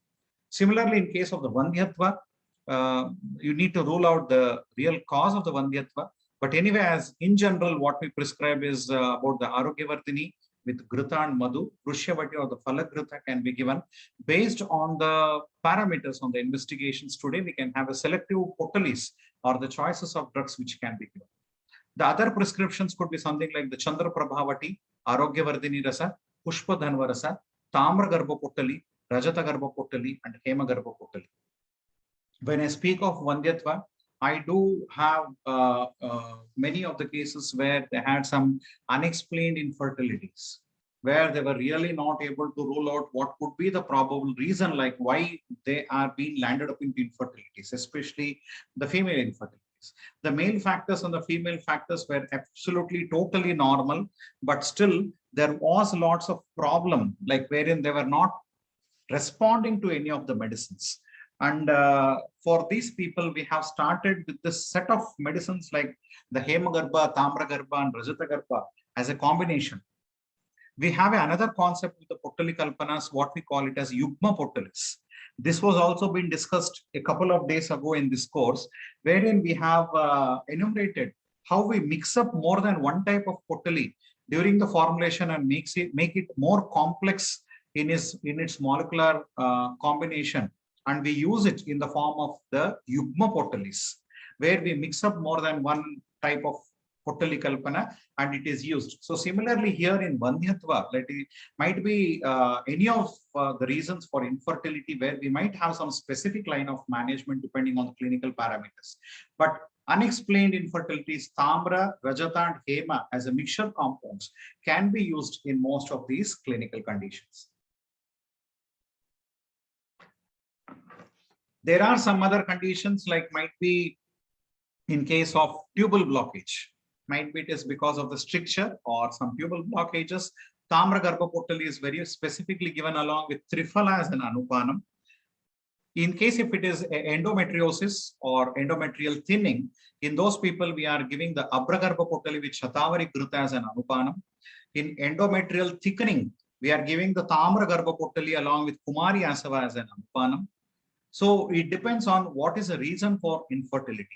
[SPEAKER 3] Similarly, in case of the Vandhyatva, you need to rule out the real cause of the Vandhyatva. But anyway, as in general, what we prescribe is about the Arogyavardhini with Grita and Madhu. Rushyavati or the Phalagrita can be given based on the parameters on the investigations. Today, we can have a selective potalis or the choices of drugs which can be given. The other prescriptions could be something like the Chandra Prabhavati, Arogyavardhini Rasa, Pushpa Dhanva Rasa, Tamra Garbha Potali, Rajata Garbha Potali, and Hema Garbha Potali. When I speak of Vandhyatva, I do have many of the cases where they had some unexplained infertilities, where they were really not able to rule out what could be the probable reason, like why they are being landed up into infertilities, especially the female infertilities. The male factors and the female factors were absolutely totally normal, but still there was lots of problem, like wherein they were not responding to any of the medicines. And for these people, we have started with this set of medicines like the Hemagarbha, Tamragarbha, and Rajatagarbha as a combination. We have another concept with the Potali Kalpanas, what we call it as Yugma Pottalis. This was also been discussed a couple of days ago in this course, wherein we have enumerated how we mix up more than one type of Pottali during the formulation and make it more complex in its molecular combination. And we use it in the form of the Yugma Pottalis, where we mix up more than one type of Potali Kalpana and it is used. So similarly here in Vandhyatva, might be any of the reasons for infertility where we might have some specific line of management depending on the clinical parameters. But unexplained infertilities, Tamra, Rajata, and Hema as a mixture compounds can be used in most of these clinical conditions. There are some other conditions like might be in case of tubal blockage. Might be it is because of the stricture or some tubal blockages. Tamragarbha Pottali is very specifically given along with Triphala as an anupanam. In case if it is endometriosis or endometrial thinning, in those people we are giving the Abragarbha Pottali with Shatavari Gruta as an anupanam. In endometrial thickening, we are giving the Tamragarbha Pottali along with Kumari Asava as an anupanam. So it depends on what is the reason for infertility.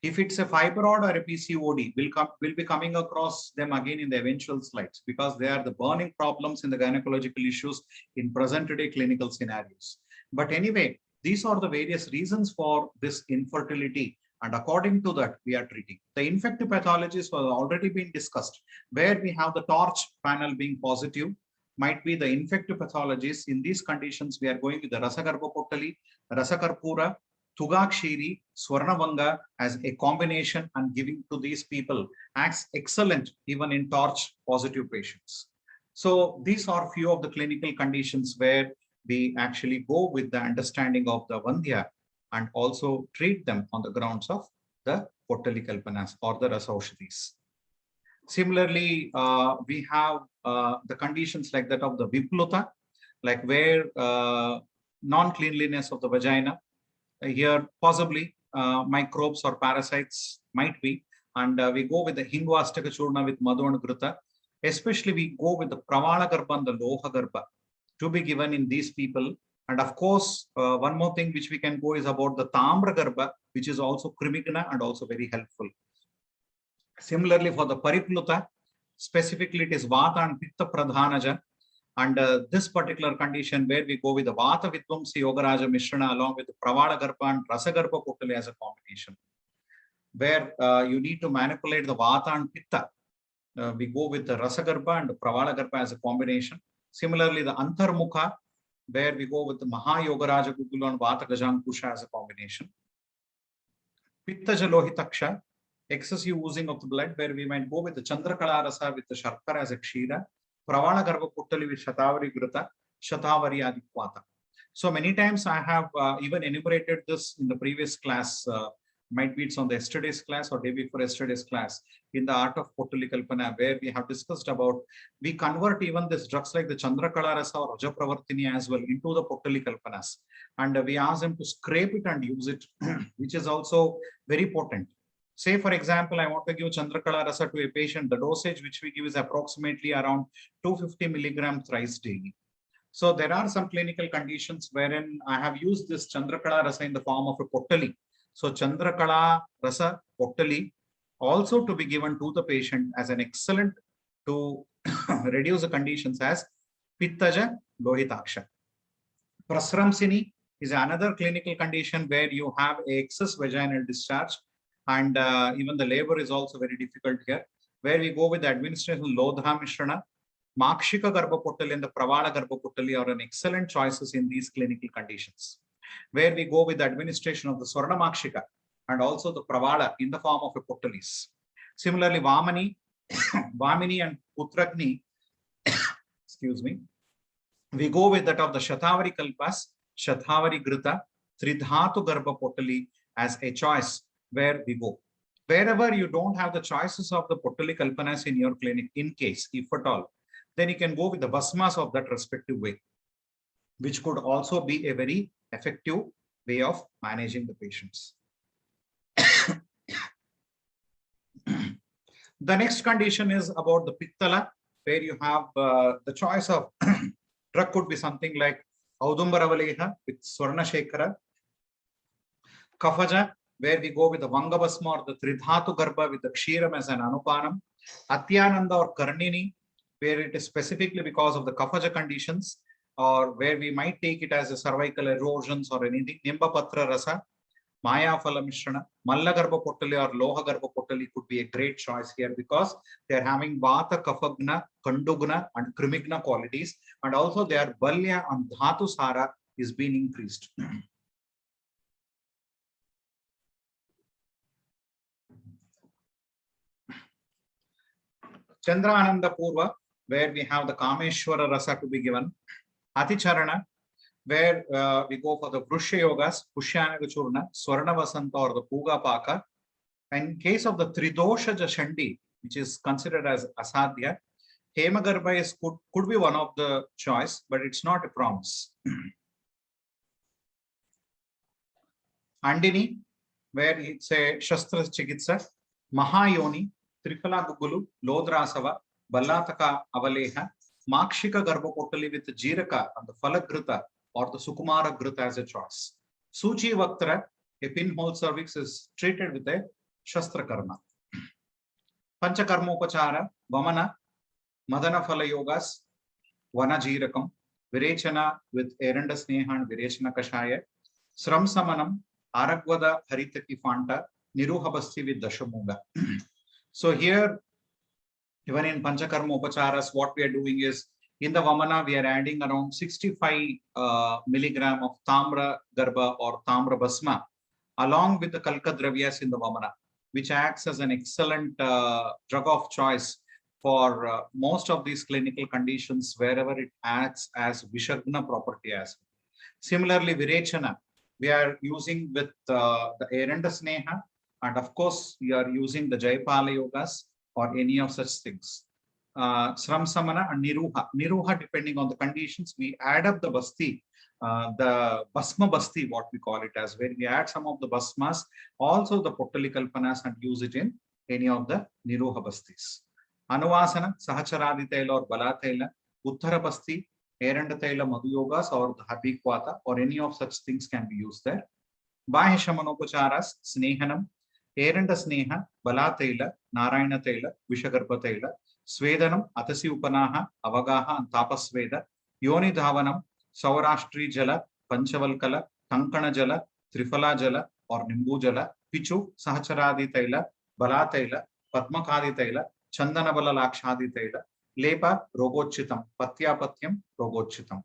[SPEAKER 3] If it's a fibroid or a PCOD, we'll be coming across them again in the eventual slides because they are the burning problems in the gynecological issues in present day clinical scenarios. But anyway, these are the various reasons for this infertility. And according to that, we are treating. The infective pathologies were already been discussed, where we have the TORCH panel being positive, might be the infective pathologies. In these conditions, we are going with the Rasagarbha Pottali, Rasakarpura, Tugakshiri, Swarnavanga as a combination and giving to these people acts excellent even in TORCH positive patients. So these are few of the clinical conditions where we actually go with the understanding of the Vandhya and also treat them on the grounds of the Pottali Kalpanas or the Rasaushadis. Similarly, we have the conditions like that of the Vipluta, like where non-cleanliness of the vagina, here possibly microbes or parasites might be, and we go with the Hingvastaka Churna with Madhu and Gruta. Especially we go with the Pravala Garbha and the Loha Garbha to be given in these people. And of course, one more thing which we can go is about the Tamra Garbha, which is also Krimigna and also very helpful. Similarly, for the Paripluta, specifically it is Vata and Pitta Pradhanaja. And this particular condition where we go with the Vata Vidvamsi Yogaraja Mishrana along with the Pravala Garbha and Rasagarbha Pottali as a combination, where you need to manipulate the Vata and Pitta. We go with the Rasagarbha and the Pravala Garbha as a combination. Similarly, the Antarmukha, where we go with the Maha Yogaraja Gugulu and Vata Gajankusha as a combination. Pitta Jalohitaksha, excessive oozing of the blood, where we might go with the Chandrakala Rasa with the Sharkara as a Kshira. Pravala Garbha Pottali with Shatavari Gruta, Shatavari Adikwata. So many times I have even enumerated this in the previous class, might be it's on the yesterday's class or day before yesterday's class, in the art of Pottali Kalpana, where we have discussed about, we convert even this drugs like the Chandrakala Rasa or Raja Pravartini as well into the Pottali Kalpanas. And we ask them to scrape it and use it, which is also very potent. Say, for example, I want to give Chandrakala Rasa to a patient. The dosage which we give is approximately around 250 milligrams thrice daily. So there are some clinical conditions wherein I have used this Chandrakala Rasa in the form of a Pottali. So Chandrakala Rasa Pottali also to be given to the patient as an excellent to reduce the conditions as Pittaja Lohitaksha. Prasramsini is another clinical condition where you have excess vaginal discharge. And even the labor is also very difficult here, where we go with the administration Lodha Mishrana, Makshika Garbha Pottali and the Pravala Garbha Pottali are an excellent choices in these clinical conditions, where we go with the administration of the Swarna Makshika and also the Pravala in the form of a Pottalis. Similarly, Vamini and Putrakni, excuse me, we go with that of the Shatavari Kalpas, Shatavari Gruta, Tridhatu Garbha Pottali as a choice where we go. Wherever you don't have the choices of the Pottali Kalpanas in your clinic, in case, if at all, then you can go with the Basmas of that respective way, which could also be a very effective way of managing the patients. The next condition is about the Pittala, where you have the choice of drug could be something like Audumbaravaleha with Swarna Shekara, Kafaja, where we go with the Vangabasma or the Tridhatu Garbha with the Kshiram as an Anupanam, Atyananda or Karnini, where it is specifically because of the Kafaja conditions, or where we might take it as a cervical erosions or anything, Nimba Patra Rasa, Maya Phala Mishrana, Mallagarbha Potali or Lohagarbha Potali could be a great choice here because they are having Vata, Kafagna, Kandugna and Krimigna qualities, and also their Balya and Dhatu Sara is being increased. Chandra Ananda Purva, where we have the Kameshwara Rasa to be given. Aticharana, where we go for the Vrusha Yogas, Pushyanaga Swarna Vasanta or the Puga Paka. And in case of the Tridosha Jashandi, which is considered as Asadhya, Hemagarbha is could be one of the choice, but it's not a promise. Andini, where it's a Shastra Chikitsa, Mahayoni, Triphala Gugulu, Lodrasava, Balataka Avaleha, Makshika Garbha Potali with the Jiraka and the Falagruta or the Sukumara Gruta as a choice. Suchi Vaktra, a pinhole cervix, is treated with a Shastra Karma. Panchakarma Upachara, Vamana, Madana Phala Yogas, Vana Jirakam, Virechana with Erenda Sneha and Virechana Kashaya, Sram Samanam, Aragvada Haritaki Fanta, Niruhabasti with Dashamuga. So here, even in Panchakarma Upacharas, what we are doing is, in the Vamana, we are adding around 65 milligram of Tamra Garbha or Tamra Basma, along with the Kalka Dravyas in the Vamana, which acts as an excellent drug of choice for most of these clinical conditions, wherever it acts as Vishagna property as well. Similarly, Virechana, we are using with the Erenda Sneha, and of course, we are using the Jaipala Yogas or any of such things. Sram Samana and Niruha. Niruha, depending on the conditions, we add up the Basti, the Basma Basti, what we call it as, where we add some of the Basmas, also the Potali Kalpanas, and use it in any of the Niruha Bastis. Anuvasana, Sahacharadi Taila or Bala Taila, Uttara Basti, Erenda Taila Madhuyogas or the Habikwata, or any of such things can be used there. Bahya Shamanopacharas, Snehanam, Erenda Sneha, Bala Taila, Narayana Taila, Vishagarbha Taila, Swedanam, Atasi Upanaha, Avagaha, and Tapasveda, Yoni Dhavanam, Saurashtri Jala, Panchavalkala, Tankana Jala, Trifala Jala, or Nimbu Jala, Pichu, Sahacharadi Taila, Bala Taila, Padmakadi Taila, Chandana Bala Lakshadi Taila, Lepa, Rogochitam, Patyapatyam, Rogochitam.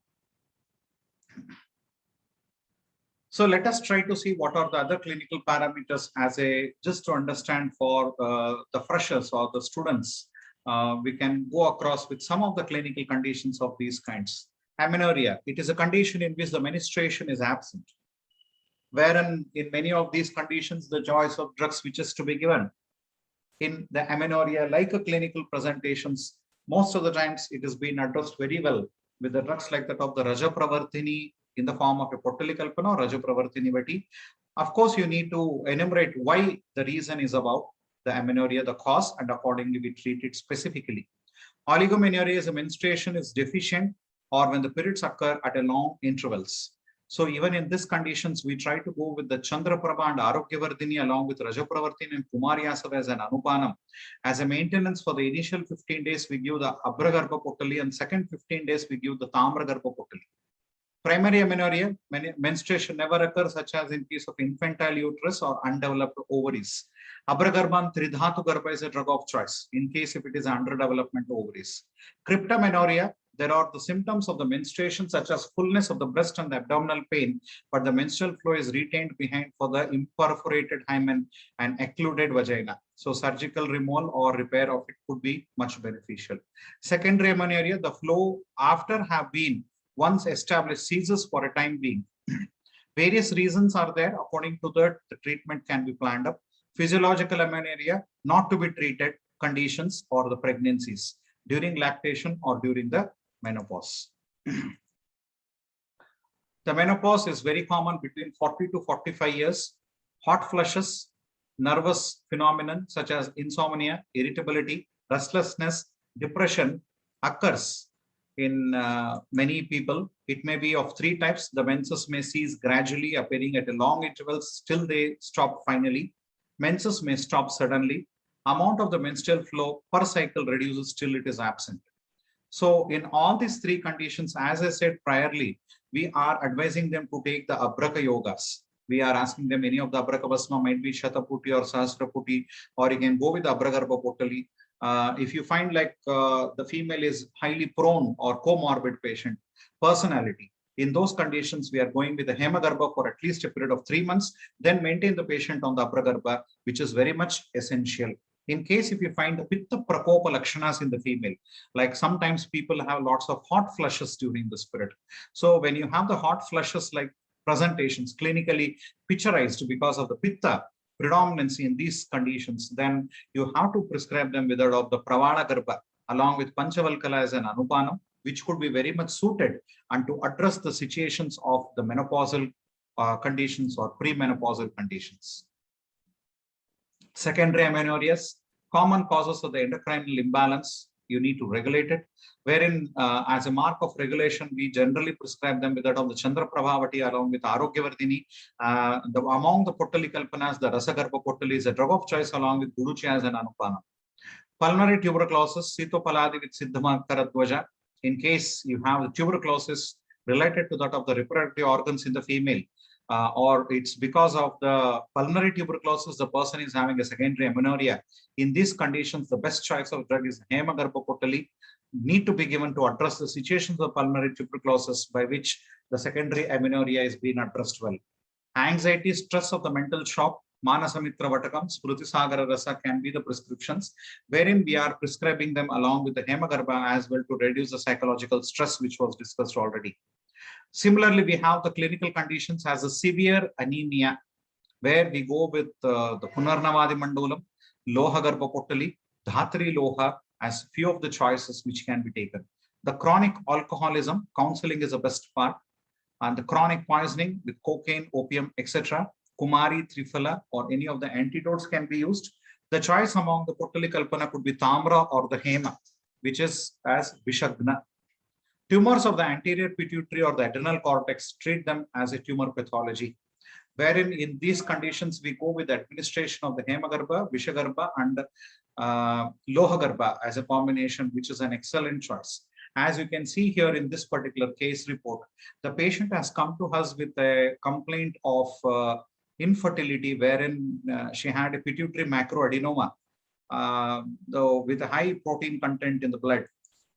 [SPEAKER 3] So let us try to see what are the other clinical parameters as a, just to understand for the freshers or the students. We can go across with some of the clinical conditions of these kinds. Amenorrhea, it is a condition in which the menstruation is absent, wherein in many of these conditions, the choice of drug switches to be given. In the amenorrhea, like a clinical presentations, most of the times it has been addressed very well with the drugs like that of the Rajapravartini in the form of a Potalikalpana or Rajapravartini Vati. Of course, you need to enumerate why the reason is about the amenorrhea, the cause, and accordingly we treat it specifically. Oligomenorrhea is a menstruation is deficient or when the periods occur at a long intervals. So even in these conditions, we try to go with the Chandraprabha and Arogyavardhini along with Rajapravartini and Kumaryasava as an Anupanam. As a maintenance for the initial 15 days, we give the Abragarbha Potali, and second 15 days, we give the Tamragarbha Potali. Primary amenorrhea, menstruation never occurs, such as in case of infantile uterus or undeveloped ovaries. Abragarbha Tridhatu Garbha is a drug of choice in case if it is underdevelopment ovaries. Cryptomenorrhea, there are the symptoms of the menstruation such as fullness of the breast and the abdominal pain, but the menstrual flow is retained behind for the imperforated hymen and occluded vagina. So surgical removal or repair of it could be much beneficial. Secondary amenorrhea, the flow after have been once established ceases for a time being. Various reasons are there. According to that, the treatment can be planned up. Physiological amenorrhea, not to be treated conditions or the pregnancies during lactation or during the menopause. The menopause is very common between 40 to 45 years. Hot flushes, nervous phenomenon such as insomnia, irritability, restlessness, depression occurs in many people. It may be of three types. The menses may cease gradually, appearing at a long intervals till they stop finally. Menses may stop suddenly. Amount of the menstrual flow per cycle reduces till it is absent. So in all these three conditions, as I said priorly, we are advising them to take the Abraka yogas. We are asking them any of the Abraka Basma might be Shataputi or Sahasraputi, or you can go with the Abragarbha Potali. If you find like the female is highly prone or comorbid patient personality, in those conditions, we are going with the Hemagarbha for at least a period of 3 months, then maintain the patient on the Abragarbha, which is very much essential. In case if you find the Pitta Prakopa Lakshanas in the female, like sometimes people have lots of hot flushes during the spirit. So when you have the hot flushes like presentations clinically picturized because of the Pitta predominancy in these conditions, then you have to prescribe them with of the Pravala Garbha along with Panchavalkala as an Anupanam, which could be very much suited and to address the situations of the menopausal conditions or premenopausal conditions. Secondary amenorrheas, common causes of the endocrinal imbalance, you need to regulate it, wherein as a mark of regulation, we generally prescribe them with that of the Chandra Prabhavati along with Arogyavardhini. Among the Potali Kalpanas, the Rasagarbha Potali is a drug of choice along with Guruchi as an Anupana. Pulmonary tuberculosis, Sitopaladi with Siddhamankara. In case you have the tuberculosis related to that of the reproductive organs in the female, or it's because of the pulmonary tuberculosis, the person is having a secondary amenorrhea. In these conditions, the best choice of drug is Hemagarbha Potali, need to be given to address the situations of pulmonary tuberculosis by which the secondary amenorrhea is being addressed well. Anxiety, stress of the mental shock, Manasamitra Vatakam, Spruti Sagara Rasa can be the prescriptions, wherein we are prescribing them along with the Hemagarbha as well to reduce the psychological stress, which was discussed already. Similarly, we have the clinical conditions as a severe anemia, where we go with the Punarnavadi Mandulam, Loha Garbha Potali, Dhatri Loha as few of the choices which can be taken. The chronic alcoholism, counseling is the best part, and the chronic poisoning with cocaine, opium, etc. Kumari, Triphala, or any of the antidotes can be used. The choice among the Potali Kalpana could be Tamra or the Hema, which is as Vishagna. Tumors of the anterior pituitary or the adrenal cortex, treat them as a tumor pathology, wherein in these conditions, we go with the administration of the Hemagarbha, Vishagarbha, and Lohagarbha as a combination, which is an excellent choice. As you can see here in this particular case report, the patient has come to us with a complaint of infertility, wherein she had a pituitary macroadenoma with a high protein content in the blood.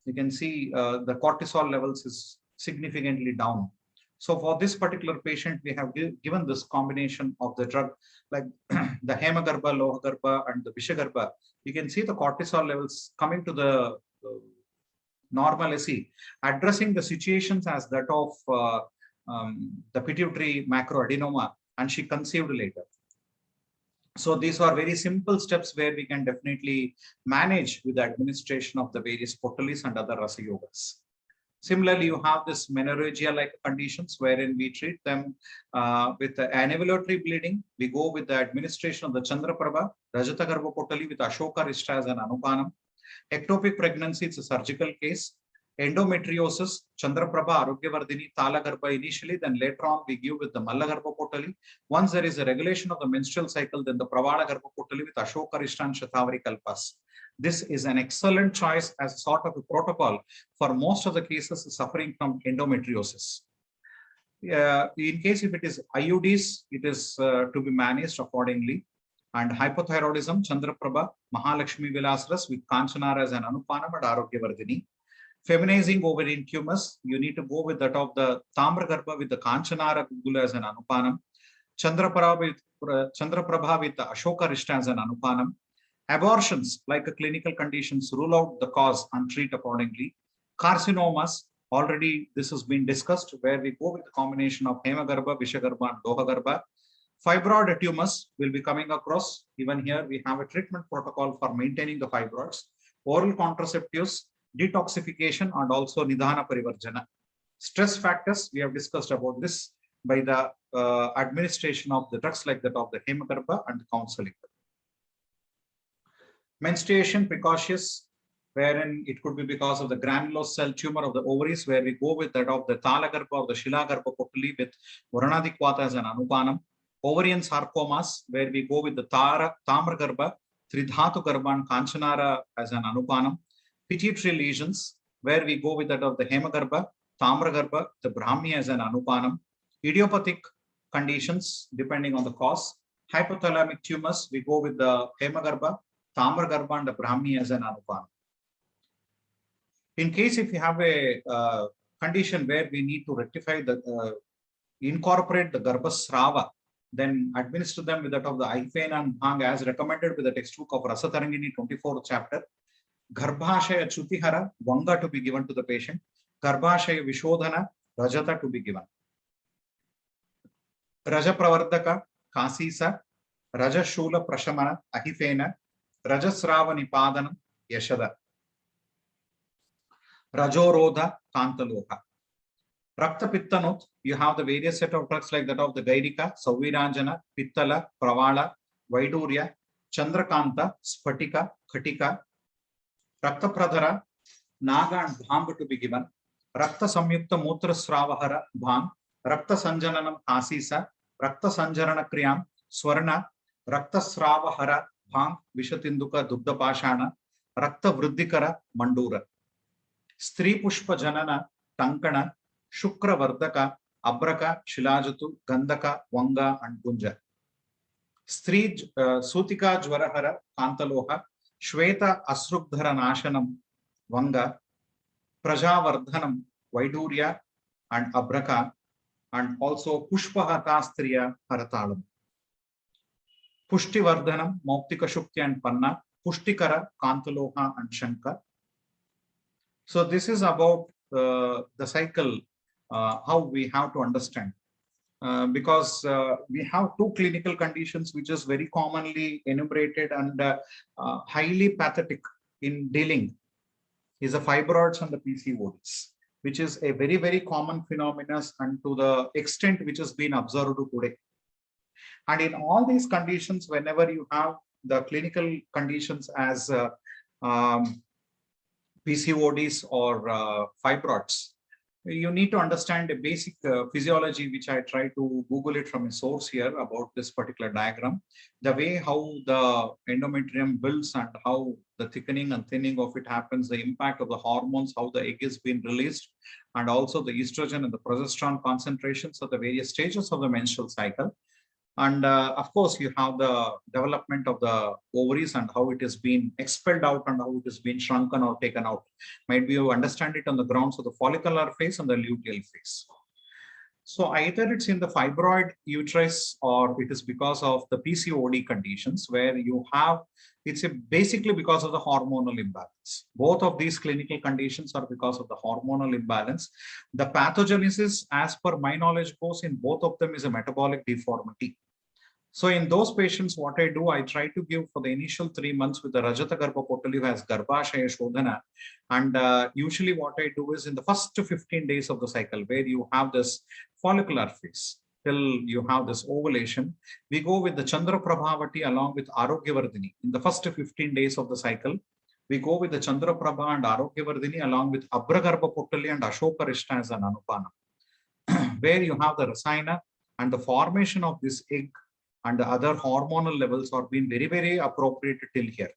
[SPEAKER 3] You can see the cortisol levels is significantly down. So for this particular patient, we have given this combination of the drug like the Hemagarbha, Lohagarbha, and the Vishagarbha. You can see the cortisol levels coming to the normalcy, addressing the situations as that of the pituitary macroadenoma, and she conceived later. So these are very simple steps where we can definitely manage with the administration of the various potalis and other rasa yogas. Similarly, you have this menorrhagia-like conditions wherein we treat them with the aneuploidy bleeding. We go with the administration of the Chandraprabha, Rajatagarbha Potali with Ashoka Rishta as an Anupanam. Ectopic pregnancy, it's a surgical case. Endometriosis, Chandraprabha, Arogyavardhini, Talagarbha initially, then later on we give with the Mallagarbha Potali. Once there is a regulation of the menstrual cycle, then the Pravadagarbha Potali with Ashoka Rishta and Shatavari Kalpas. This is an excellent choice as a sort of a protocol for most of the cases suffering from endometriosis. In case if it is IUDs, it is to be managed accordingly. And hypothyroidism, Chandraprabha, Mahalakshmi Vilasras with Kanchanara as an Anupanam and Arogyavardhini. Feminizing ovarian tumors, you need to go with that of the Tamragarbha with the Kanchanara Gugula as an Anupanam. Chandraprabha with the Ashoka Rishta as an Anupanam. Abortions, like a clinical conditions, rule out the cause and treat accordingly. Carcinomas, already this has been discussed, where we go with the combination of Hemagarbha, Vishagarbha, and Lohagarbha. Fibroid tumors will be coming across. Even here, we have a treatment protocol for maintaining the fibroids. Oral contraceptives, detoxification, and also Nidhana Parivarjana. Stress factors, we have discussed about this by the administration of the drugs like that of the Hemagarbha and counseling. Menstruation precocious, wherein it could be because of the granulose cell tumor of the ovaries, where we go with that of the Talagarbha or the Shilagarbha Potali with Varanadikwata as an Anupanam. Ovarian sarcomas, where we go with the Tamragarbha, Tridhatu Garbha and Kanchanara as an Anupanam. Pituitary lesions, where we go with that of the Hemagarbha, Tamragarbha, the Brahmi as an Anupanam. Idiopathic conditions, depending on the cause. Hypothalamic tumors, we go with the Hemagarbha, Tamragarbha and the Brahmi as an Anupanam. In case if you have a condition where we need to rectify the, incorporate the Garbhasrava, then administer them with that of the Ifena and Bhang as recommended with the textbook of Rasatarangini 24th chapter. Garbhashaya Chutihara, Vanga to be given to the patient. Garbhashaya Vishodhana, Rajata to be given. Raja Pravardaka, Kasisa, Raja Shula Prashamana, Ahifena, Rajasrava Nipadanam, Yashada. Rajorodha, Kantaloka. Rakta Pittanut, you have the various set of drugs like that of the Gairika, Saviranjana, Pittala, Pravala, Vaidurya, Chandrakanta, Spatika, Khatika. Rakta Pradhara, Naga and Bhang to be given. Rakta Samyukta Mutra Sravahara, Bhang. Rakta Sanjananam, Asisa. Rakta Sanjarana Kriyam, Swarna. Rakta Sravahara, Bhang. Vishatinduka, Dugda Pashana. Rakta Vruddhikara, Mandura. Stri Pushpa Janana, Tankana. Shukra Vardaka, Abraka, Shilajatu, Gandaka, Vanga, and Gunja. Stri Sutika Jwarahara, Kantaloha, Shweta Asrukdhara Nashanam, Vanga, Prajavardhanam, Vaidurya, and Abraka, and also Pushpahatastriya Haratalam. Pushtivardhanam, Moptika Shukti and Panna, Pushtikara, Kantaloha, and Shankar. So this is about the cycle. How we have to understand, because we have two clinical conditions which is very commonly enumerated and highly pathetic in dealing is the fibroids and the PCODs, which is a very, very common phenomenon and to the extent which has been observed today. And in all these conditions, whenever you have the clinical conditions as PCODs or fibroids, you need to understand a basic physiology, which I try to Google it from a source here about this particular diagram. The way how the endometrium builds and how the thickening and thinning of it happens, the impact of the hormones, how the egg is being released, and also the estrogen and the progesterone concentrations at the various stages of the menstrual cycle. And of course, you have the development of the ovaries and how it has been expelled out and how it has been shrunken or taken out. Might be you understand it on the grounds of the follicular phase and the luteal phase. So either it's in the fibroid uterus or it is because of the PCOD conditions where you have, it's basically because of the hormonal imbalance. Both of these clinical conditions are because of the hormonal imbalance. The pathogenesis, as per my knowledge goes, in both of them is a metabolic deformity. So in those patients, what I do, I try to give for the initial 3 months with the Rajata Garbha Potali who has Garbhashaya Shodhana. And usually what I do is in the first 15 days of the cycle, where you have this follicular phase, till you have this ovulation, we go with the Chandra Prabhavati along with Arogyavardhini. In the first 15 days of the cycle, we go with the Chandra Prabha and Arogyavardhini along with Abragarbha Potali and Ashoka Rishta as an Anupana, where you have the Rasayana and the formation of this egg and the other hormonal levels are being very, very appropriate till here.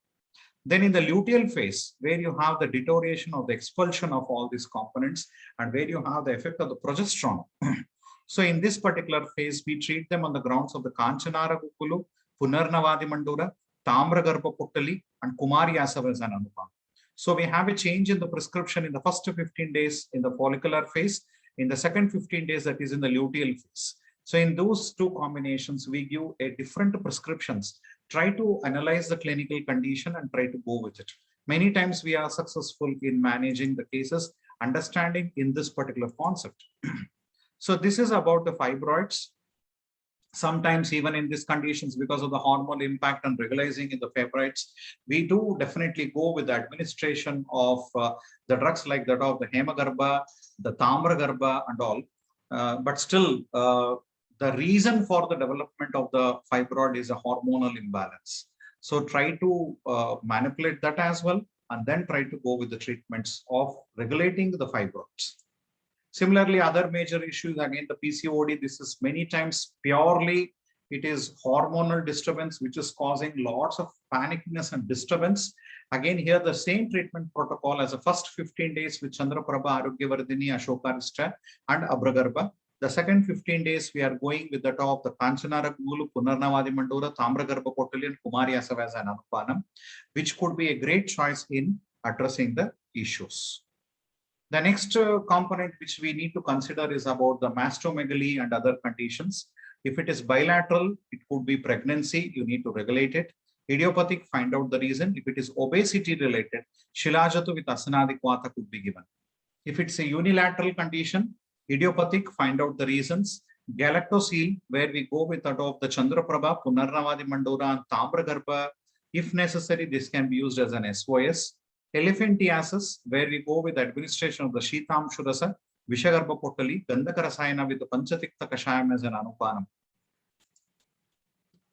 [SPEAKER 3] Then in the luteal phase, where you have the deterioration of the expulsion of all these components and where you have the effect of the progesterone. So in this particular phase, we treat them on the grounds of the Kanchanara Gukulu, Punarnavadi Mandura, Tamragarbha Potali, and Kumari Asava as an Anupam. So we have a change in the prescription in the first 15 days in the follicular phase, in the second 15 days that is in the luteal phase. So in those two combinations, we give a different prescriptions, try to analyze the clinical condition and try to go with it. Many times we are successful in managing the cases, understanding in this particular concept. So this is about the fibroids. Sometimes even in these conditions, because of the hormonal impact and regularizing in the fibroids, we do definitely go with the administration of the drugs like that of the Hemagarbha the Tamra Garbha and all, but still the reason for the development of the fibroid is a hormonal imbalance. So try to manipulate that as well, and then try to go with the treatments of regulating the fibroids. Similarly, other major issues, again, the PCOD, this is many times purely, it is hormonal disturbance, which is causing lots of panicness and disturbance. Again, here the same treatment protocol as the first 15 days with Chandraprabha, Arogyavardhini, Ashokarishta, and Abragarbha. The second 15 days, we are going with the top, the Kanchanara Gulu, Punarnavadi Mandora, Tamragarbha Potali, and Kumari Asavas and Anupanam, which could be a great choice in addressing the issues. The next component which we need to consider is about the mastomegaly and other conditions. If it is bilateral, it could be pregnancy, you need to regulate it. Idiopathic, find out the reason. If it is obesity related, Shilajatu with Asanadi Vata could be given. If it's a unilateral condition, idiopathic, find out the reasons. Galactosile, where we go with adopt the Chandraprabha, Punarnavadi Mandora, and Tamragarbha. If necessary, this can be used as an SOS. Elephantiasis, where we go with administration of the Shitamshurasa, Vishagarbha Potali, Gandhakarasayana with the Panchatikta Kashayam as an Anupanam.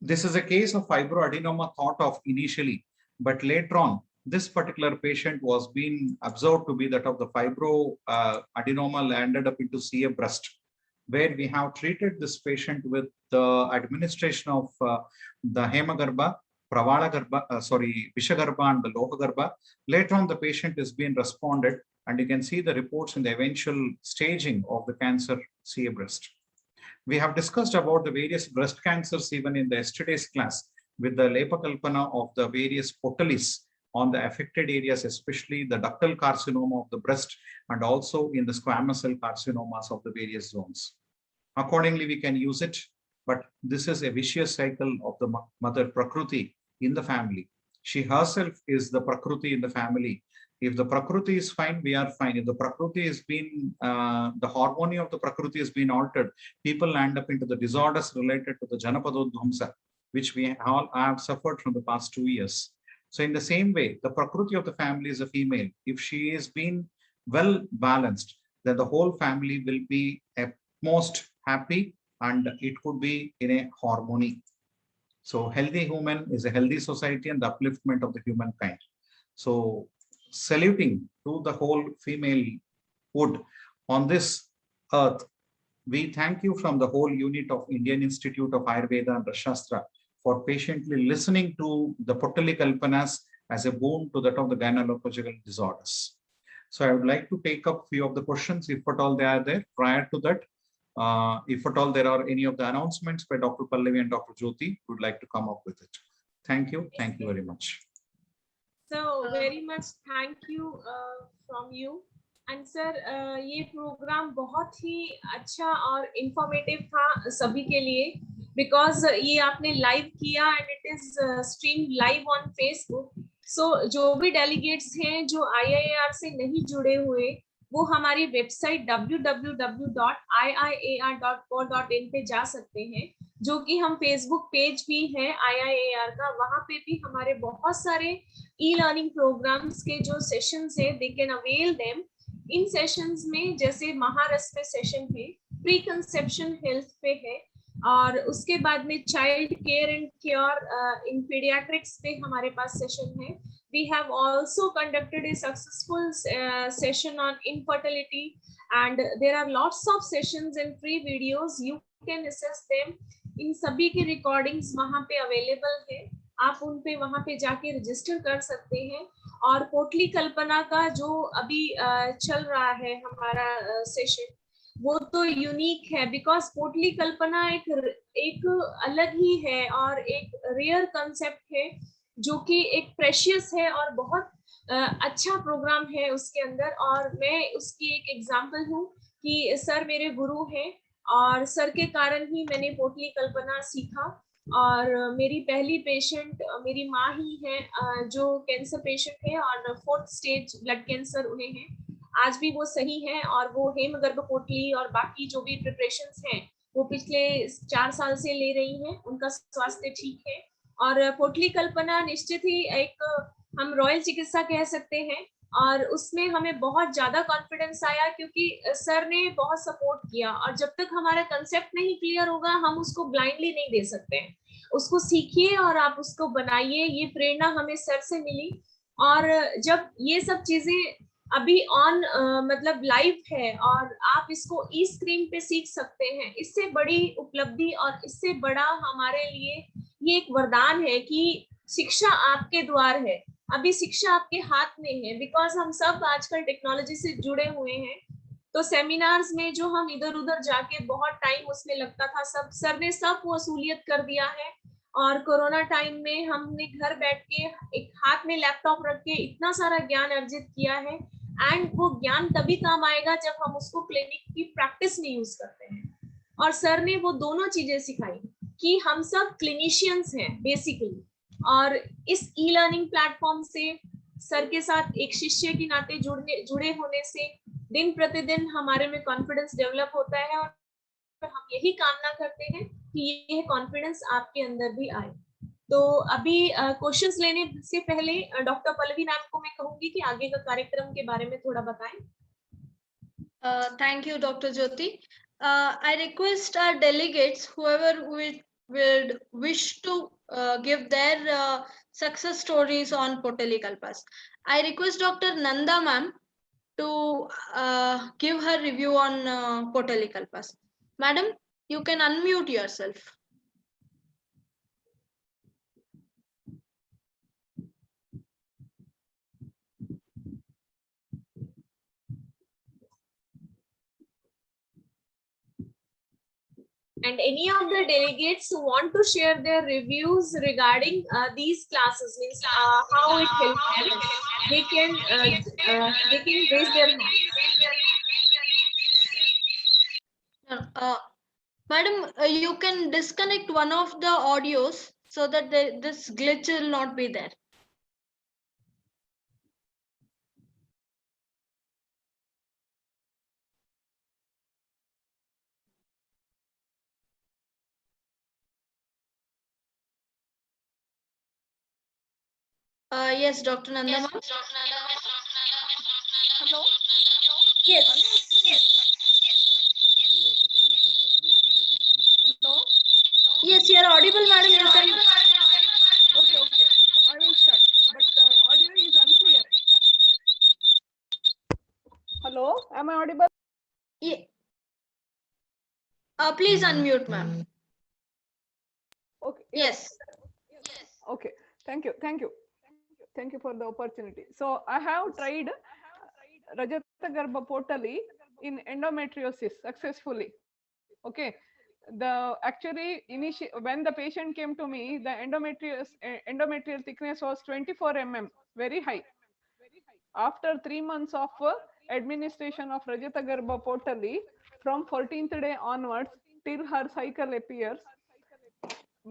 [SPEAKER 3] This is a case of fibroadenoma thought of initially, but later on, this particular patient was being observed to be that of the fibroadenoma landed up into CA breast, where we have treated this patient with the administration of the Hemagarbha, Pravala Garbha, Vishagarbha and the Lohagarbha. Later on, the patient is being responded, and you can see the reports in the eventual staging of the cancer CA breast. We have discussed about the various breast cancers even in the yesterday's class with the Lepakalpana of the various potalis on the affected areas, especially the ductal carcinoma of the breast and also in the squamous cell carcinomas of the various zones. Accordingly, we can use it, but this is a vicious cycle of the mother Prakruti in the family. She herself is the Prakruti in the family. If the Prakruti is fine, we are fine. If the Prakruti has been, the harmony of the Prakruti has been altered, people land up into the disorders related to the Janapadodvamsa, which we all have suffered from the past 2 years. So in the same way, the Prakruti of the family is a female. If she is being well balanced, then the whole family will be at most happy and it could be in a harmony. So healthy human is a healthy society and the upliftment of the humankind. So saluting to the whole female hood on this earth, we thank you from the whole unit of Indian Institute of Ayurveda and Rashastra for patiently listening to the Potali Kalpanas as a boon to that of the gynecological disorders. So I would like to take up few of the questions, if at all they are there. Prior to that, if at all there are any of the announcements by Dr. Pallavi and Dr. Jyoti, would like to come up with it. Thank you. Thank you very much.
[SPEAKER 1] So very much thank you from you. And sir, ये programme बहुत ही अच्छा और informative था सभी के लिए, because ये आपने लाइव किया and it is stream live on Facebook. So जो भी डेलीगेट्स हैं जो IIAR से नहीं जुड़े हुए, वो हमारी वेबसाइट www.iiar.co.in पे जा सकते हैं, जो कि हम फेसबुक पेज भी है IIAR का. वहां पे भी हमारे बहुत सारे ई-लर्निंग प्रोग्राम्स के जो सेशंस है, they can avail them. In sessions में जैसे महारस पे सेशन है, प्री कंसेप्शन हेल्थ पे है, और उसके बाद में child care and cure in paediatrics पे हमारे पास सेशन है. We have also conducted a successful session on infertility, and there are lots of sessions and free videos. You can access them. इन सभी की recordings वहाँ पे available है. आप उन पे वहाँ पे जाके रजिस्टर कर सकते हैं. और पोटली कल्पना का जो अभी चल रहा है हमारा सेशन, वो तो यूनिक है, बिकॉज पोटली कल्पना एक अलग ही है और एक रेयर कंसेप्ट है, जो कि एक प्रेशियस है और बहुत अच्छा प्रोग्राम है उसके अंदर. और मैं उसकी एक एग्जांपल हूँ कि सर मेरे गुरु हैं और सर के कारण ही मैंने पोटली कल्पना सीखा. और मेरी पहली पेशेंट मेरी माँ ही है, जो कैंसर पेशेंट है और 4th स्टेज ब्लड कैंसर उन्हें है. आज भी वो सही है और वो हेमगर्भ पोटली और बाकी जो भी प्रिपरेशंस हैं वो पिछले 4 साल से ले रही हैं. उनका स्वास्थ्य ठीक है. और पोटली कल्पना निश्चित ही एक हम रॉयल चिकित्सा कह सकते हैं, और उसमें हमें बहुत ज्यादा कॉन्फिडेंस आया क्योंकि सर ने बहुत सपोर्ट किया। और जब तक हमारा कंसेप्ट नहीं क्लियर होगा हम उसको ब्लाइंडली नहीं दे सकते हैं। उसको सीखिए और आप उसको बनाइए, ये प्रेरणा हमें सर से मिली। और जब ये सब चीजें अभी ऑन मतलब लाइव है और आप इसको ई स्क्रीन पे सीख सकते हैं, इससे बड़ी उपलब्धि और इससे बड़ा हमारे लिए ये एक वरदान है कि शिक्षा आपके द्वार है। अभी शिक्षा आपके हाथ में है, बिकॉज हम सब आजकल टेक्नोलॉजी से जुड़े हुए हैं। तो सेमिनार्स में जो हम इधर उधर जाके बहुत टाइम उसमें लगता था, सब सर ने सब वसूलियत कर दिया है। और कोरोना टाइम में हमने घर बैठ के एक हाथ में लैपटॉप रख के इतना सारा ज्ञान अर्जित किया है। एंड वो ज्ञान तभी काम आएगा जब हम उसको क्लिनिक की प्रैक्टिस में यूज करते हैं। और सर ने वो दोनों चीजें सिखाई कि हम सब क्लिनिशियंस हैं बेसिकली। और इस ई लर्निंग प्लेटफॉर्म से सर के साथ एक शिष्य के नाते जुड़े होने से दिन प्रतिदिन हमारे में कॉन्फिडेंस डेवलप होता है। और हम यही कामना करते हैं कि ये कॉन्फिडेंस आपके अंदर भी आए। तो अभी क्वेश्चंस लेने से पहले डॉक्टर पल्लवी मैम को मैं कहूंगी कि आगे का कार्यक्रम के बारे में थोड़ा बताएं।
[SPEAKER 2] Thank you, Dr. Jyoti. I request our delegates, whoever would wish to give their success stories on Potalikalpas. I request Dr. Nanda ma'am to give her review on Potalikalpas. Madam, you can unmute yourself.
[SPEAKER 1] And any of the delegates who want to share their reviews regarding these classes, means how it helped them, they can raise their hand.
[SPEAKER 2] Madam, you can disconnect one of the audios so that this glitch will not be there. Yes, Dr. Nanda ma'am.
[SPEAKER 1] Hello? Yes. Hello?
[SPEAKER 2] Yes, you are audible, madam. You can.
[SPEAKER 4] Okay. I will start. But the audio is unclear. Hello, am I audible?
[SPEAKER 2] Yeah. Please unmute, ma'am.
[SPEAKER 4] Okay.
[SPEAKER 2] Yes.
[SPEAKER 4] Okay. Thank you. Thank you for the opportunity. So I have tried Rajata Garbha Potali in endometriosis successfully. Okay. Actually when the patient came to me, the endometrial thickness was 24 mm, very high. After 3 months of administration of Rajata Garbha Potali, from 14th day onwards till her cycle appears,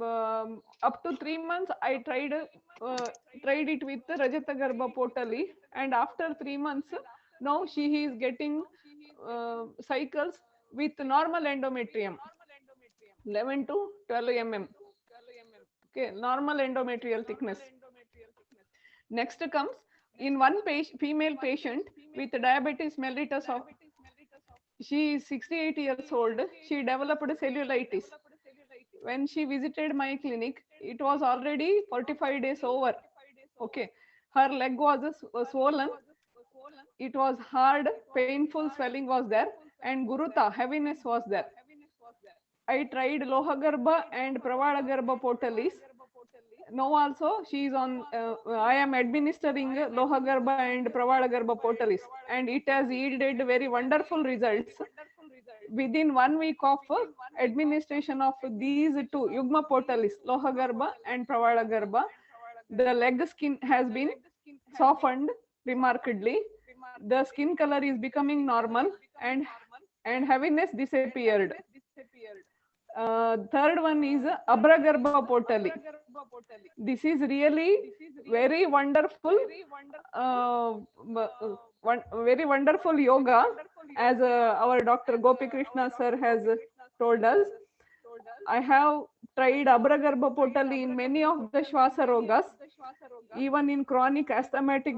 [SPEAKER 4] up to 3 months I tried it with Rajata Garbha Potali, and after 3 months now she is getting cycles with normal endometrium, 11 to 12 mm. Okay, normal endometrial thickness. Next comes in one female patient with diabetes mellitus of, she is 68 years old, she developed cellulitis. When she visited my clinic, it was already 45 days over. Okay, her leg was swollen, it was hard, painful swelling was there, and guruta, heaviness was there. I tried Lohagarbha and Pravadagarbha Potalis. Now also she is on, I am administering Lohagarbha and Pravadagarbha Potalis, and it has yielded very wonderful results. Within 1 week of administration of these two Yugma Potalis, Lohagarbha and Pravadagarbha, the leg skin has been softened remarkably. The skin color is becoming normal, and heaviness disappeared. Third one is Abragarbha Potali. This is really very wonderful, very wonderful yoga, as our Dr. Gopi Krishna sir has told us. I have tried Abragarbha Potali in many of the Shwasa Rogas, even in chronic asthmatic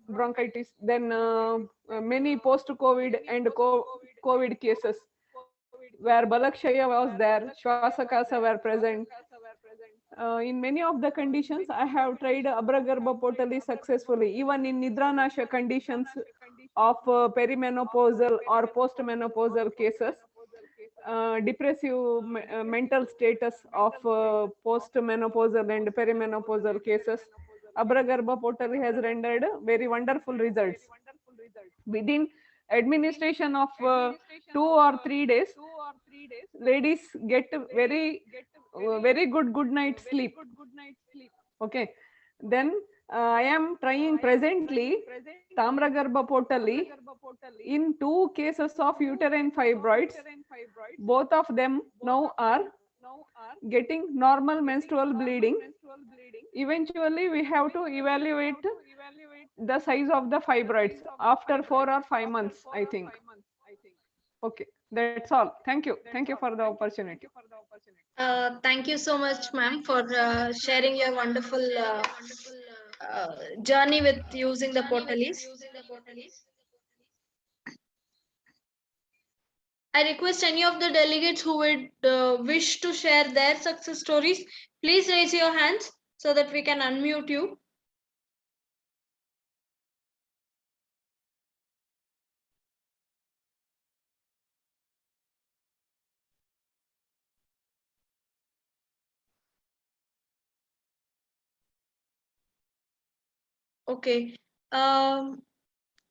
[SPEAKER 4] bronchitis, then many post-COVID and COVID cases where Balakshaya was there, Shwasakasa were present. In many of the conditions, I have tried Abragarbha Potali successfully, even in Nidranasha conditions of perimenopausal or postmenopausal cases. Depressive mental status of postmenopausal and perimenopausal cases, Abragarbha Potali has rendered very wonderful results. Within administration of 2 or 3 days, ladies get very good night sleep. Okay, then I am trying presently Tamragarbha Potali in 2 cases of uterine fibroids. Both of them now are getting normal menstrual bleeding. Eventually, we have to evaluate the size of the fibroids after 4 or 5 months, I think. Okay, that's all. Thank you. Thank you for the opportunity.
[SPEAKER 2] Thank you so much, ma'am, for sharing your wonderful journey with using the Potalis. I request any of the delegates who would wish to share their success stories, please raise your hands so that we can unmute you. Okay.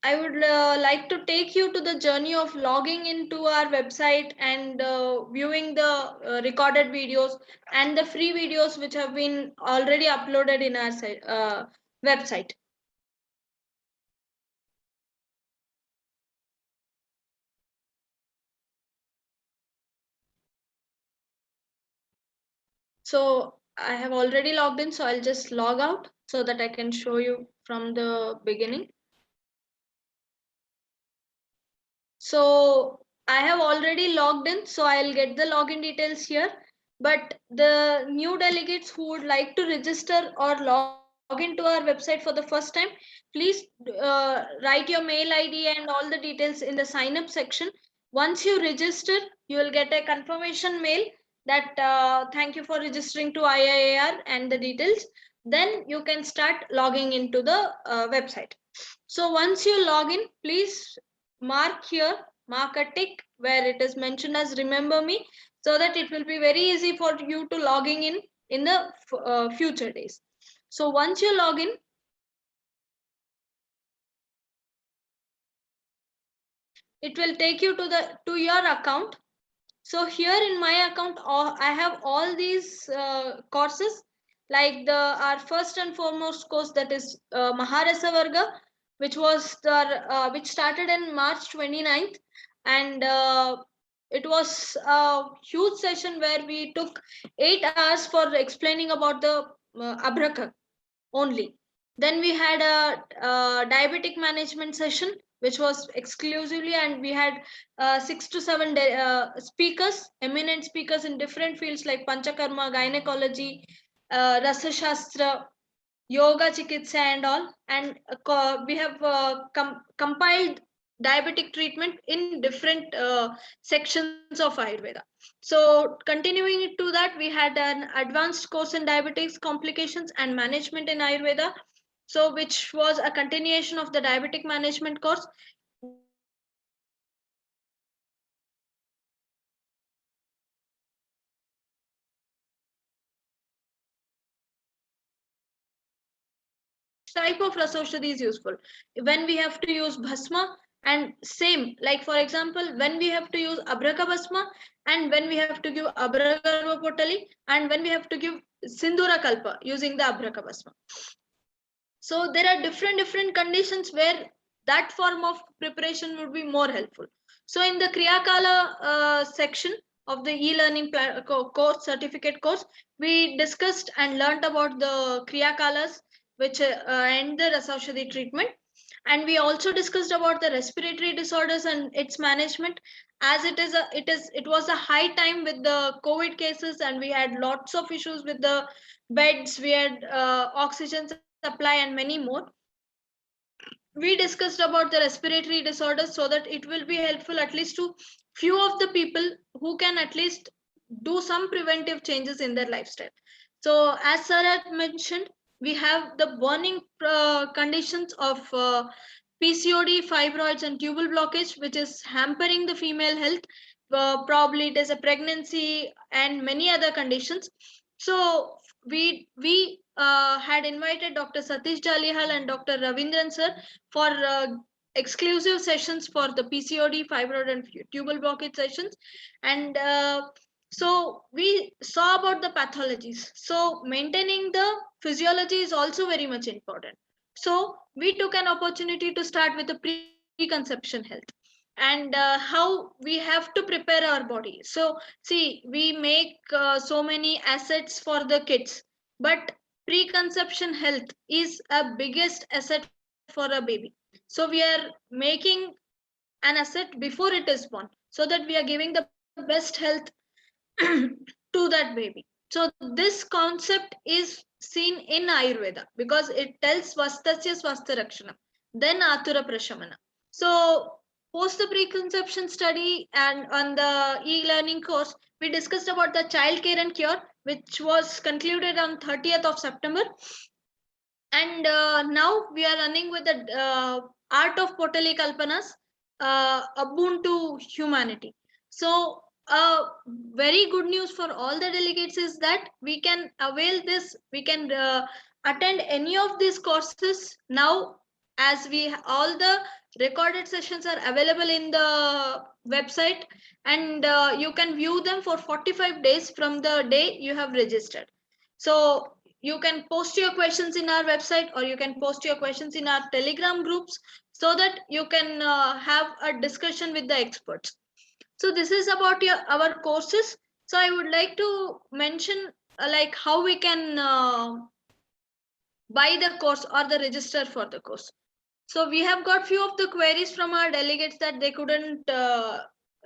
[SPEAKER 2] I would like to take you to the journey of logging into our website and viewing the recorded videos and the free videos which have been already uploaded in our website. So I have already logged in, so I'll just log out so that I can show you from the beginning. So I have already logged in, so I'll get the login details here. But the new delegates who would like to register or log into our website for the first time, please write your mail ID and all the details in the sign up section. Once you register, you will get a confirmation mail that thank you for registering to IIAR and the details. Then you can start logging into the website. So once you log in, please mark a tick where it is mentioned as remember me, so that it will be very easy for you to logging in the future days. So once you log in, it will take you to your account. So here in my account, I have all these courses, like our first and foremost course, that is Maharasa Varga, which started in March 29th, and it was a huge session where we took 8 hours for explaining about the Abraka only. Then we had a diabetic management session, which was exclusively, and we had 6 to 7 speakers, eminent speakers in different fields like Panchakarma, gynecology, Rasa Shastra, yoga, chikitsa, and all. And we have compiled diabetic treatment in different sections of Ayurveda. So continuing to that, we had an advanced course in diabetes complications and management in Ayurveda, so which was a continuation of the diabetic management course. Type of Rasaushadhi is useful when we have to use bhasma, and same, like for example, when we have to use Abraka Bhasma, and when we have to give Abragarva Potali, and when we have to give Sindura Kalpa using the Abraka Bhasma. So there are different conditions where that form of preparation would be more helpful. So in the Kriyakala section of the e-learning course, certificate course, we discussed and learned about the Kriyakalas, which and the Rasaushadhi treatment. And we also discussed about the respiratory disorders and its management, as it was a high time with the COVID cases, and we had lots of issues with the beds, we had oxygen supply and many more. We discussed about the respiratory disorders so that it will be helpful at least to few of the people who can at least do some preventive changes in their lifestyle. So as sir had mentioned, we have the burning conditions of PCOD, fibroids and tubal blockage, which is hampering the female health. Probably it is a pregnancy and many other conditions. So we had invited Dr. Satish Jalihal and Dr. Ravindran sir for exclusive sessions for the PCOD, fibroid and tubal blockage sessions. And so we saw about the pathologies. So maintaining the physiology is also very much important. So we took an opportunity to start with the preconception health and how we have to prepare our body. So see, we make so many assets for the kids, but preconception health is a biggest asset for a baby. So we are making an asset before it is born, so that we are giving the best health to that baby. So this concept is seen in Ayurveda because it tells Vastasya Swastha Rakshanam, then Atura Prashamana. So post the preconception study and on the e-learning course, we discussed about the child care and cure, which was concluded on 30th of September. And now we are running with the art of Potali Kalpanas, a boon to humanity. So very good news for all the delegates is that we can avail this, we can attend any of these courses now, as we all the recorded sessions are available in the website, and you can view them for 45 days from the day you have registered. So you can post your questions in our website, or you can post your questions in our Telegram groups, so that you can have a discussion with the experts. So this is about our courses. So I would like to mention like how we can buy the course or the register for the course. So we have got few of the queries from our delegates that they couldn't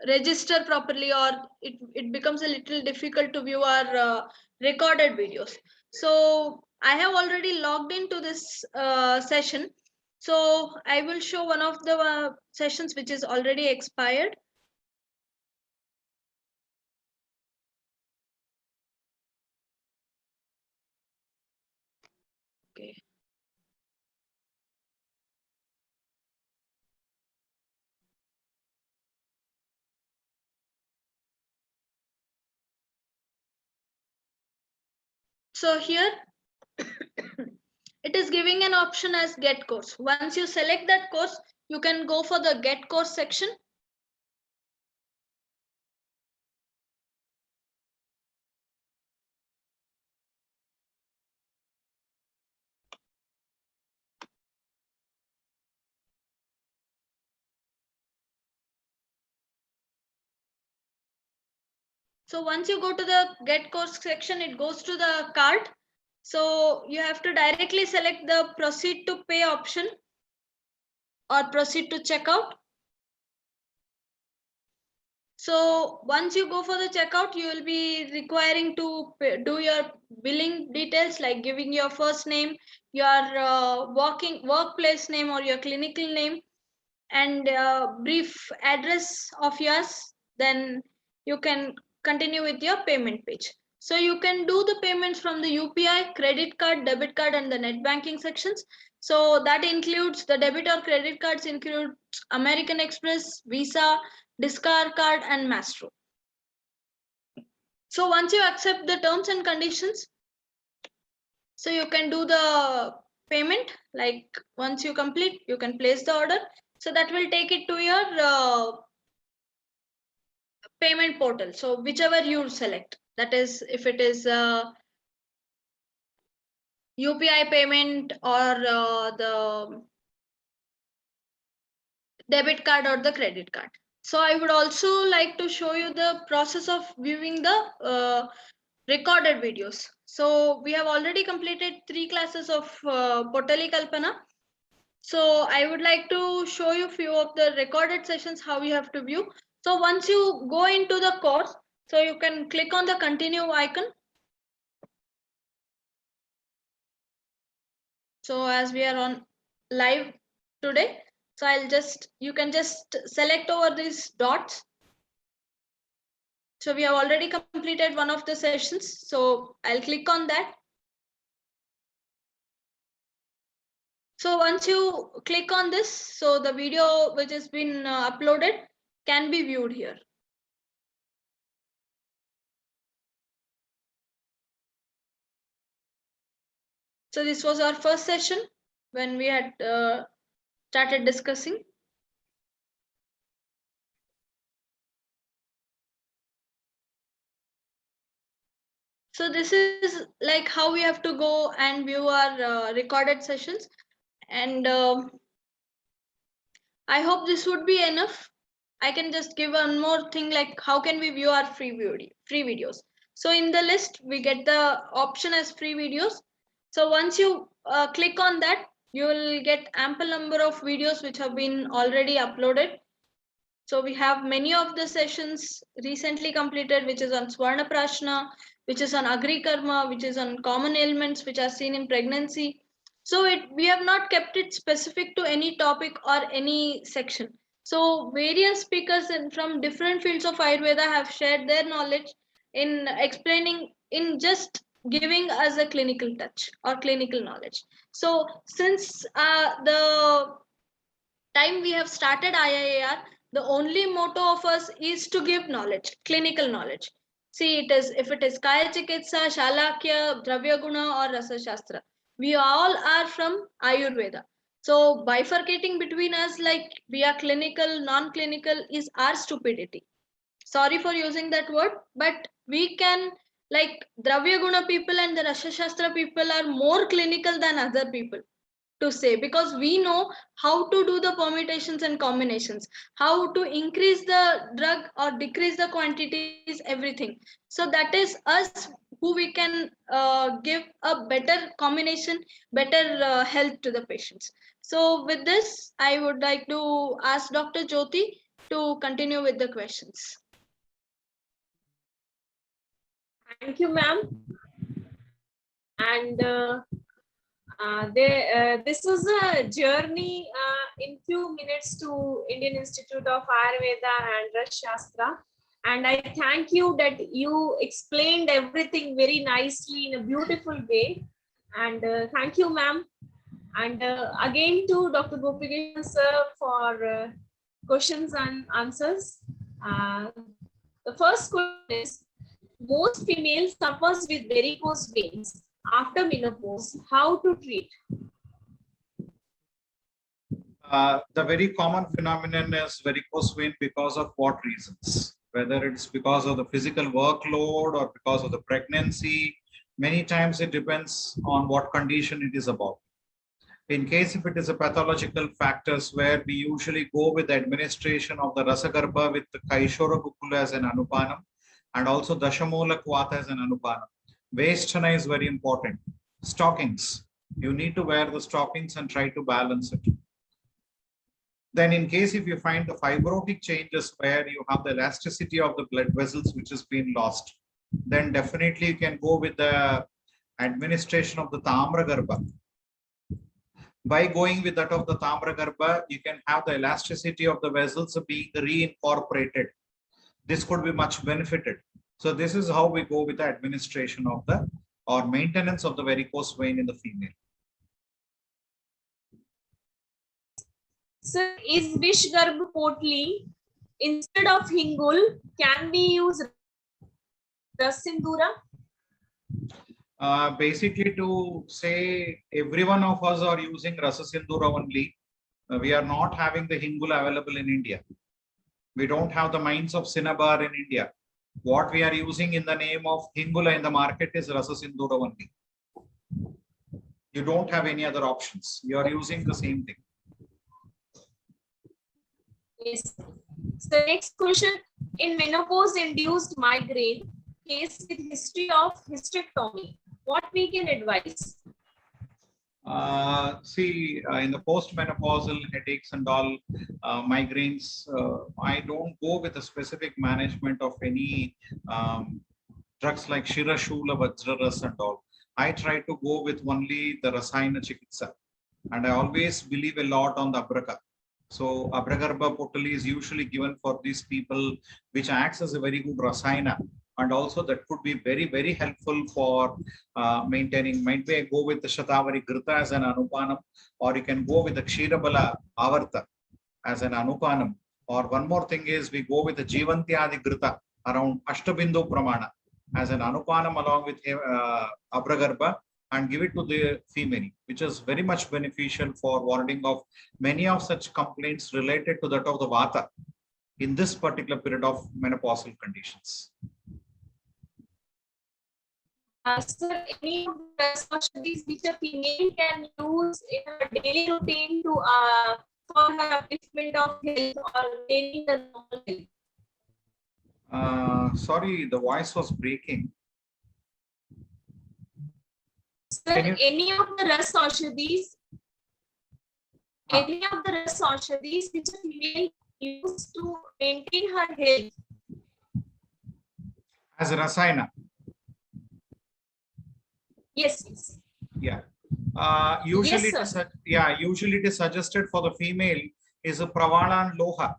[SPEAKER 2] register properly, or it becomes a little difficult to view our recorded videos. So I have already logged into this session. So I will show one of the sessions which is already expired. Okay. So here it is giving an option as get course. Once you select that course, you can go for the get course section. So once you go to the get course section, it goes to the cart. So you have to directly select the proceed to pay option or proceed to checkout. So once you go for the checkout, you will be requiring to do your billing details, like giving your first name, your workplace name or your clinical name, and brief address of yours. Then you can continue with your payment page. So you can do the payments from the UPI, credit card, debit card, and the net banking sections. So that includes the debit or credit cards include American Express, Visa, Discover card, and Mastro. So once you accept the terms and conditions, so you can do the payment. Like once you complete, you can place the order. So that will take it to your payment portal. So whichever you select, that is, if it is UPI payment or the debit card or the credit card. So I would also like to show you the process of viewing the recorded videos. So we have already completed 3 classes of Potali Kalpana. So I would like to show you few of the recorded sessions, how you have to view. So once you go into the course, so you can click on the continue icon. So as we are on live today, so you can just select over these dots. So we have already completed one of the sessions. So I'll click on that. So once you click on this, so the video which has been uploaded can be viewed here. So this was our first session when we had started discussing. So this is like how we have to go and view our recorded sessions. And I hope this would be enough. I can just give one more thing, like how can we view our free videos. So in the list, we get the option as free videos. So once you click on that, you will get ample number of videos which have been already uploaded. So we have many of the sessions recently completed, which is on Swarna Prashna, which is on Agri Karma, which is on common ailments which are seen in pregnancy. So we have not kept it specific to any topic or any section. So various speakers from different fields of Ayurveda have shared their knowledge in explaining, in just giving us a clinical touch or clinical knowledge. So since the time we have started IIAR, the only motto of us is to give knowledge, clinical knowledge. See, if it is Kaya Chikitsa, Shalakya, Dravya Guna, or Rasa Shastra, we all are from Ayurveda. So bifurcating between us, like we are clinical, non-clinical, is our stupidity. Sorry for using that word, but we can, like Dravya Guna people and the Rasa Shastra people are more clinical than other people to say, because we know how to do the permutations and combinations, how to increase the drug or decrease the quantities, everything. So that is us who we can give a better combination, better health to the patients. So with this, I would like to ask Dr. Jyoti to continue with the questions.
[SPEAKER 1] Thank you, ma'am. And this was a journey in few minutes to Indian Institute of Ayurveda and Rasa Shastra. And I thank you that you explained everything very nicely in a beautiful way. And thank you, ma'am. And again to Dr. Gopikrishnan sir for questions and answers. The first question is, most females suffers with varicose veins after menopause. How to treat?
[SPEAKER 3] The very common phenomenon is varicose vein because of what reasons? Whether it's because of the physical workload or because of the pregnancy, many times it depends on what condition it is about. In case if it is a pathological factors, where we usually go with the administration of the Rasagarbha with the Kaishora Gukula as an Anupanam and also Dashamola Kvata as an Anupanam. Vaisthana is very important. Stockings. You need to wear the stockings and try to balance it. Then in case if you find the fibrotic changes where you have the elasticity of the blood vessels which has been lost, then definitely you can go with the administration of the Tamra Garbha. By going with that of the Tamra Garbha, you can have the elasticity of the vessels being reincorporated. This could be much benefited. So this is how we go with the administration of the or maintenance of the varicose vein in the female.
[SPEAKER 1] So is Vishgarbha Potli instead of Hingul, can we use Rasindura?
[SPEAKER 3] Basically, to say every one of us are using Rasa Sindhura only. We are not having the Hingul available in India. We don't have the mines of Cinnabar in India. What we are using in the name of Hingula in the market is Rasa Sindhura only. You don't have any other options. You are using the same thing.
[SPEAKER 1] Yes. So next question, in menopause-induced migraine case with history of hysterectomy, what we can advise?
[SPEAKER 3] In the postmenopausal headaches and all, migraines, I don't go with a specific management of any drugs like Shira Shula, Vajraras and all. I try to go with only the Rasayana Chikitsa. And I always believe a lot on the Abraka. So Abragarbha Potali is usually given for these people, which acts as a very good Rasayana. And also that could be very, very helpful for maintaining. Might be I go with the Shatavari Grita as an Anupanam, or you can go with the Kshirabala Avarta as an Anupanam. Or one more thing is we go with the Jivantyadi Grita around Ashtabindu Pramana as an Anupanam along with Abragarbha, and give it to the female, which is very much beneficial for warding off many of such complaints related to that of the Vata in this particular period of menopausal conditions.
[SPEAKER 1] Sir, any of the specialties which a female can use in her daily routine to for her upliftment of health or maintaining the normal health?
[SPEAKER 3] Sorry, the voice was breaking.
[SPEAKER 1] Sir, any of the Ras Aushadhis, any of the Ras Aushadhis which a female use to maintain her health?
[SPEAKER 3] As a Rasayana?
[SPEAKER 1] Yes, yes.
[SPEAKER 3] Yeah. Usually,
[SPEAKER 1] Yes,
[SPEAKER 3] usually it is suggested for the female is a Pravala and Loha,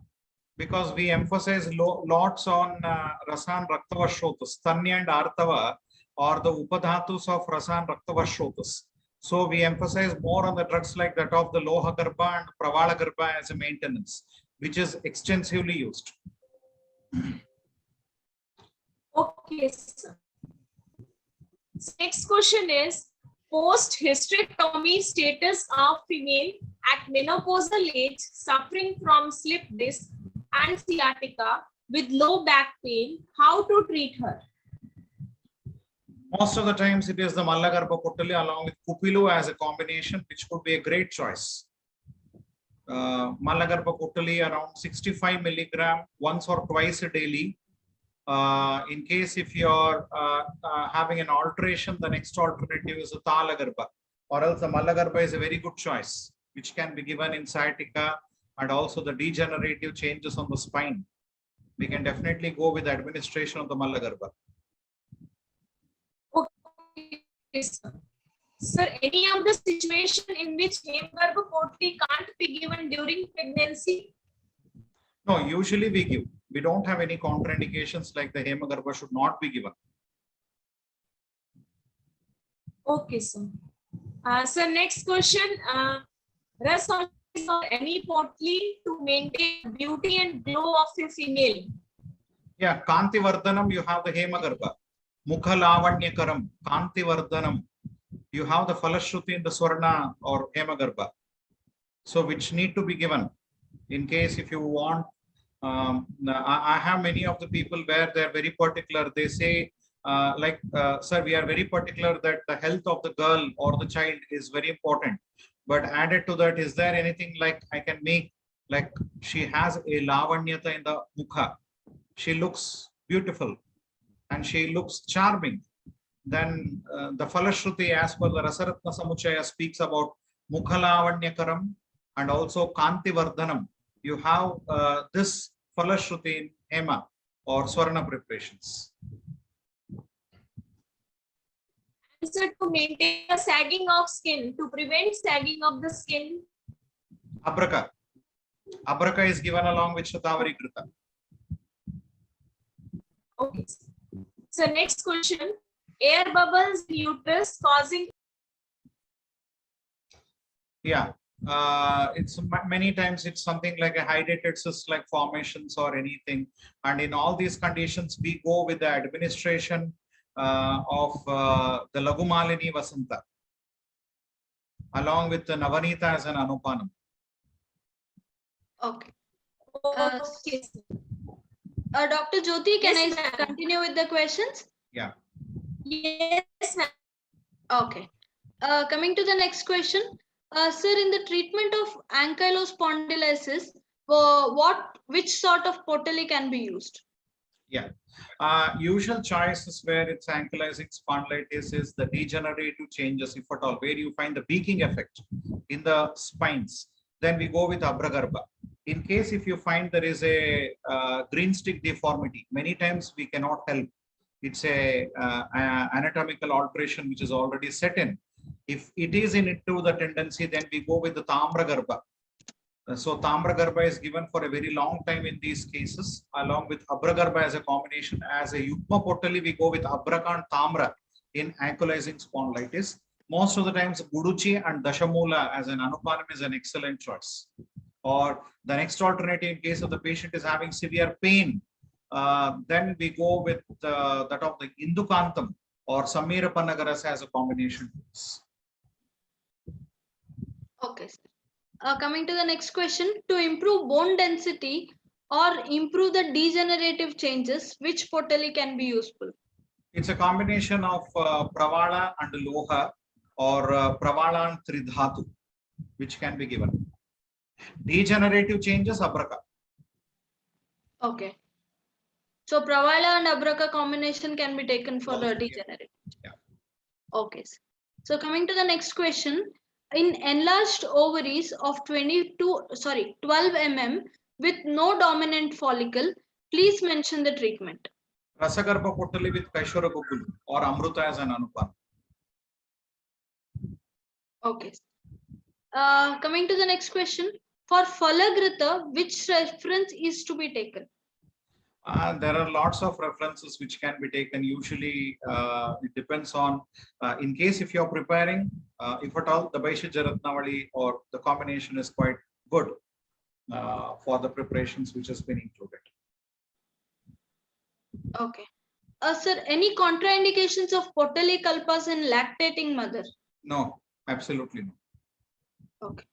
[SPEAKER 3] because we emphasize lots on Rasan Raktavashrotas, Stanya and Artava, or the Upadhatus of Rasan Raktavashrotas. So we emphasize more on the drugs like that of the Loha Garbha and Pravala Garbha as a maintenance, which is extensively used.
[SPEAKER 1] okay, sir. Next question is post-hysterectomy status of female at menopausal age suffering from slip disc and sciatica with low back pain. How to treat her?
[SPEAKER 3] Most of the times it is the Mallagarbha Potali along with Kupilu as a combination, which could be a great choice. Mallagarbha Potali around 65 milligram once or twice a daily. In case if you're having an alteration, the next alternative is a Talagarbha, or else the Mallagarbha is a very good choice, which can be given in sciatica and also the degenerative changes on the spine. We can definitely go with the administration of the Mallagarbha.
[SPEAKER 1] Okay, sir. Sir, any of the situation in which Hemgarbha Potli can't be given during pregnancy?
[SPEAKER 3] No, usually we give. We don't have any contraindications like the Hemagarbha should not be given.
[SPEAKER 1] Okay, sir. Sir, next question. Ras or any Potli to maintain beauty and glow of a female?
[SPEAKER 3] Yeah, Kanti Vardhanam, you have the Hemagarbha. Mukha Lavanyakaram, Kanti Vardhanam. You have the Falashruti in the Swarna or Hemagarbha. So which need to be given in case if you want. I have many of the people where they're very particular. They say, sir, we are very particular that the health of the girl or the child is very important. But added to that, is there anything like I can make, like she has a lavanyata in the mukha. She looks beautiful and she looks charming. Then the Falashruti as per the Rasaratna Samuchaya speaks about mukha lavanyakaram and also Kanti Vardhanam. You have this Falashruti in Hema or Swarna preparations.
[SPEAKER 1] Sir, to maintain the sagging of skin, to prevent sagging of the skin.
[SPEAKER 3] Abraka. Abraka is given along with Shatavari Krita.
[SPEAKER 1] Okay. So next question. Air bubbles in uterus causing.
[SPEAKER 3] Yeah. It's many times it's something like a hydrated cyst like formations or anything, and in all these conditions we go with the administration of the Lagumalini Vasanta along with the Navanita as an Anupanam.
[SPEAKER 2] Okay.
[SPEAKER 1] Okay.
[SPEAKER 2] Dr. Jyoti, can
[SPEAKER 1] Yes,
[SPEAKER 2] I
[SPEAKER 1] ma'am.
[SPEAKER 2] continue with the questions?
[SPEAKER 3] Yeah.
[SPEAKER 1] Yes, ma'am.
[SPEAKER 2] Okay. Coming to the next question. Sir, in the treatment of ankylospondylitis, which sort of potali can be used?
[SPEAKER 3] Yeah. Usual choices where it's ankylosing spondylitis is the degenerative changes, if at all, where you find the peaking effect in the spines. Then we go with Abragarbha. In case if you find there is a green stick deformity, many times we cannot help. It's a anatomical alteration which is already set in. If it is into the tendency, then we go with the Tambragarbha. So Tambragarbha is given for a very long time in these cases, along with Abragarbha as a combination. As a Yukma Potali, we go with Abraga and Tamra in ankylosing spondylitis. Most of the times, Guduchi and Dashamula as an Anupanam is an excellent choice. Or the next alternative, in case of the patient is having severe pain, then we go with that of the Indukantam or Samira Panagaras as a combination.
[SPEAKER 2] Okay. Coming to the next question, to improve bone density or improve the degenerative changes, which Potali can be useful?
[SPEAKER 3] It's a combination of Pravala and Loha or Pravala and Tridhatu, which can be given. Degenerative changes, Abraka.
[SPEAKER 2] Okay. So Pravala and Abraka combination can be taken for the degenerative.
[SPEAKER 3] Yeah.
[SPEAKER 2] Okay. So coming to the next question, in enlarged ovaries of 12 mm with no dominant follicle, please mention the treatment.
[SPEAKER 3] Rasagarbha Potali with Kaishwara Gokul or Amruta as an Anupan.
[SPEAKER 2] Okay. Coming to the next question, for Falagrita, which reference is to be taken?
[SPEAKER 3] There are lots of references which can be taken. Usually, it depends on, in case if you're preparing, if at all, the Vaishya Ratnavali or the combination is quite good for the preparations which has been included.
[SPEAKER 2] Okay. Sir, any contraindications of Potali Kalpas in lactating mother?
[SPEAKER 3] No, absolutely no.
[SPEAKER 2] Okay.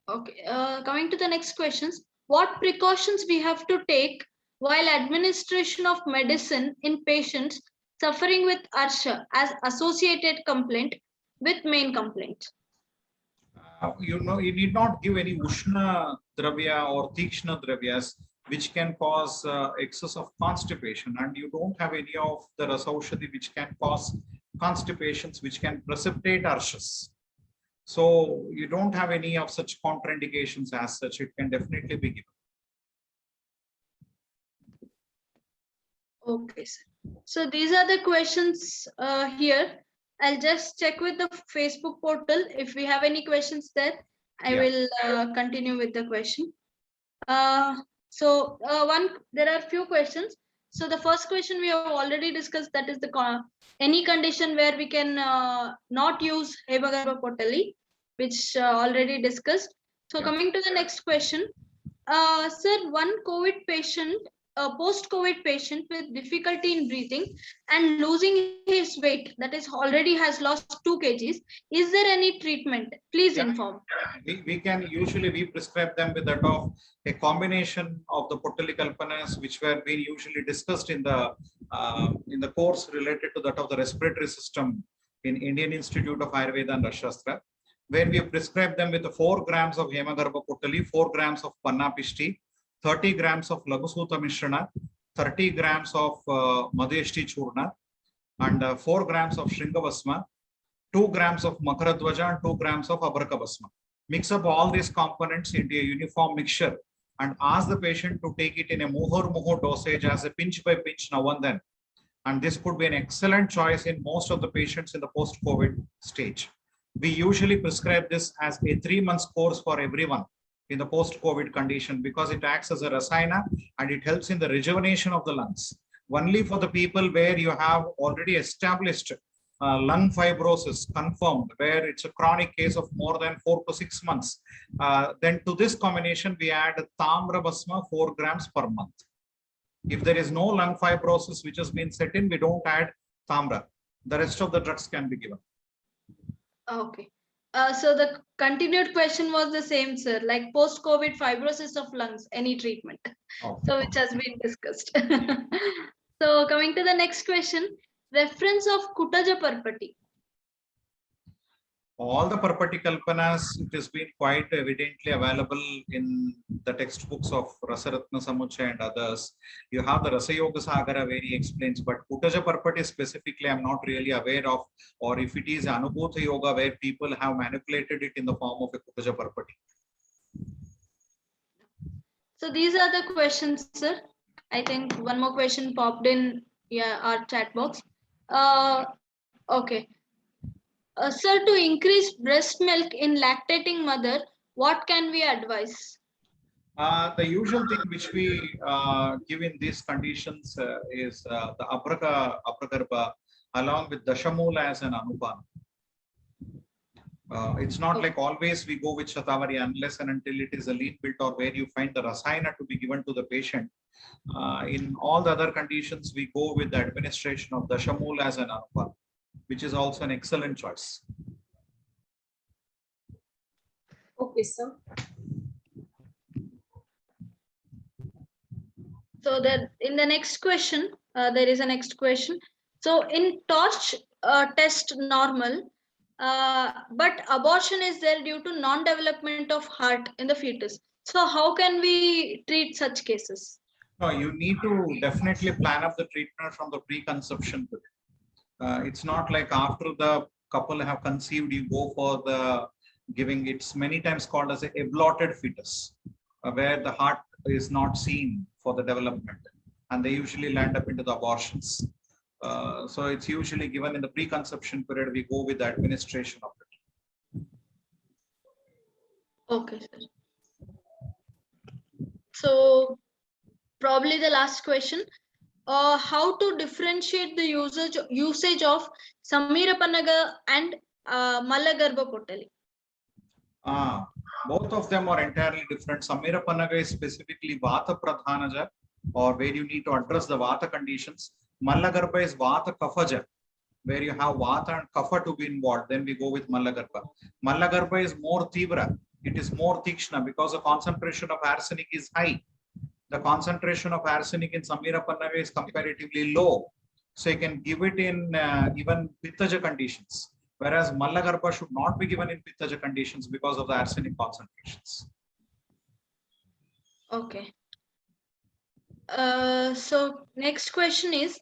[SPEAKER 2] Okay. Coming to the next questions, what precautions we have to take while administration of medicine in patients suffering with ARSHA as associated complaint with main complaint?
[SPEAKER 3] You need not give any Ushna Dravya or Tikshna Dravyas which can cause excess of constipation, and you don't have any of the Rasaushadhi which can cause constipations which can precipitate arshas. So you don't have any of such contraindications as such. It can definitely be given.
[SPEAKER 2] Okay, sir. So these are the questions here. I'll just check with the Facebook portal. If we have any questions there, I will continue with the question. There are few questions. So the first question we have already discussed, that is any condition where we can not use Hemagarbha Potali, which already discussed. So coming to the next question, sir, one COVID patient, a post-COVID patient with difficulty in breathing and losing his weight, that is already has lost 2 kgs. Is there any treatment? Please inform.
[SPEAKER 3] We can usually prescribe them with that of a combination of the Potali Kalpanas, which were being usually discussed in the course related to that of the respiratory system in Indian Institute of Ayurveda and Rashastra, where we prescribe them with 4 grams of Hemagarbha Potali, 4 grams of Panna Pishti, 30 grams of Lagusutta Mishrana, 30 grams of Madheshti Churna, and 4 grams of Shringavasma, 2 grams of Makaradvaja, and 2 grams of Abrakavasma. Mix up all these components into a uniform mixture and ask the patient to take it in a muhur dosage as a pinch by pinch now and then. And this could be an excellent choice in most of the patients in the post-COVID stage. We usually prescribe this as a 3-month course for everyone in the post-COVID condition because it acts as a rasayana and it helps in the rejuvenation of the lungs. Only for the people where you have already established lung fibrosis confirmed, where it's a chronic case of more than 4 to 6 months, then to this combination we add Tamra Basma 4 grams per month. If there is no lung fibrosis which has been set in, we don't add Tamra. The rest of the drugs can be given.
[SPEAKER 2] Okay. So the continued question was the same, sir, like post-COVID fibrosis of lungs, any treatment?
[SPEAKER 3] Okay.
[SPEAKER 2] So which has been discussed. So coming to the next question, reference of Kutaja Parpati.
[SPEAKER 3] All the Parpati Kalpanas, it has been quite evidently available in the textbooks of Rasaratna Samuchaya and others. You have the Rasa Yoga Sagara where he explains, but Kutaja Parpati specifically, I'm not really aware of, or if it is Anubhuta Yoga where people have manipulated it in the form of a Kutaja Parpati.
[SPEAKER 2] So these are the questions, sir. I think one more question popped in our chat box. Okay. Sir, to increase breast milk in lactating mother, what can we advise?
[SPEAKER 3] The usual thing which we give in these conditions is the Abragarbha along with Dashamula as an Anupan. It's not like always we go with Shatavari unless and until it is a lean built or where you find the Rasayana to be given to the patient. In all the other conditions, we go with the administration of Dashamula as an Anupan, which is also an excellent choice.
[SPEAKER 2] Okay, sir. So that in the next question, there is a next question. So in TORCH test normal, but abortion is there due to non-development of heart in the fetus. So how can we treat such cases?
[SPEAKER 3] No, you need to definitely plan up the treatment from the preconception. It's not like after the couple have conceived, you go for the giving. It's many times called as a ablotted fetus, where the heart is not seen for the development, and they usually land up into the abortions. So it's usually given in the preconception period. We go with the administration of it.
[SPEAKER 2] Okay, sir. So probably the last question. How to differentiate the usage of Samirapanaga and Malagarbha Potali?
[SPEAKER 3] Both of them are entirely different. Samirapanaga is specifically Vata Pradhanaja, or where you need to address the Vata conditions. Malagarbha is Vata Kafaja, where you have Vata and Kapha to be involved. Then we go with Malagarbha. Malagarbha is more Tivra. It is more Tikshna because the concentration of arsenic is high. The concentration of arsenic in Samirapanaga is comparatively low. So you can give it in even Pittaja conditions. Whereas Malagarbha should not be given in Pittaja conditions because of the arsenic concentrations.
[SPEAKER 2] Okay. So next question is,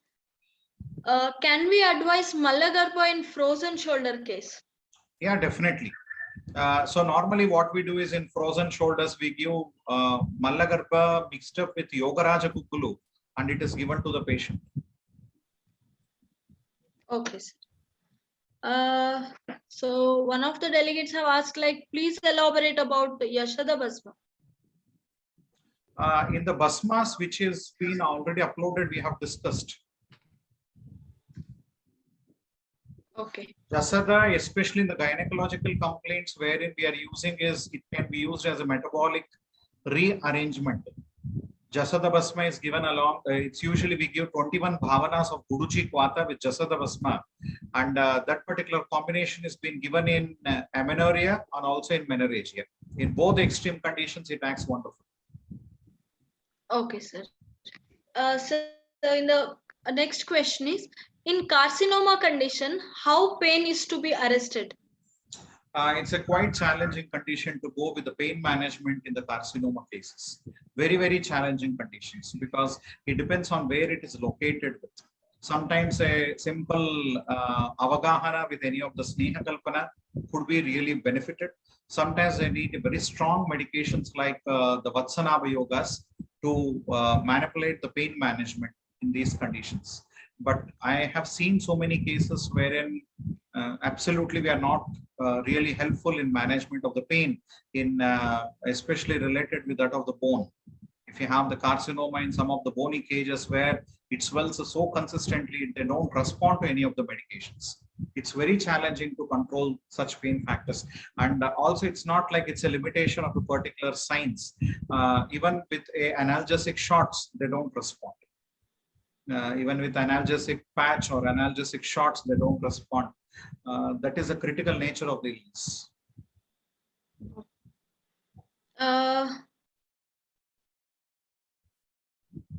[SPEAKER 2] can we advise Malagarbha in frozen shoulder case?
[SPEAKER 3] Yeah, definitely. So normally what we do is in frozen shoulders, we give Malagarbha mixed up with Yogaraja Kukulu and it is given to the patient.
[SPEAKER 2] Okay, sir. So one of the delegates have asked, like, please elaborate about Yashada Basma.
[SPEAKER 3] In the Basmas, which has been already uploaded, we have discussed.
[SPEAKER 2] Okay.
[SPEAKER 3] Jasada, especially in the gynecological complaints wherein we are using is, it can be used as a metabolic rearrangement. Jasada Basma is given along, it's usually we give 21 bhavanas of Guruchi Kwata with Jasada Basma. And that particular combination has been given in amenorrhea and also in menorrhagia. In both extreme conditions, it acts wonderful.
[SPEAKER 2] Okay, sir. So in the next question is, in carcinoma condition, how pain is to be arrested?
[SPEAKER 3] It's a quite challenging condition to go with the pain management in the carcinoma cases. Very, very challenging conditions because it depends on where it is located with. Sometimes a simple avagahana with any of the Sneha Kalpana could be really benefited. Sometimes they need very strong medications like the Vatsanava yogas to manipulate the pain management in these conditions. But I have seen so many cases wherein absolutely we are not really helpful in management of the pain, in especially related with that of the bone. If you have the carcinoma in some of the bony cages where it swells so consistently, they don't respond to any of the medications. It's very challenging to control such pain factors. And also it's not like it's a limitation of a particular signs. Even with analgesic shots, they don't respond. Even with analgesic patch or analgesic shots, they don't respond. That is a critical nature of the illness.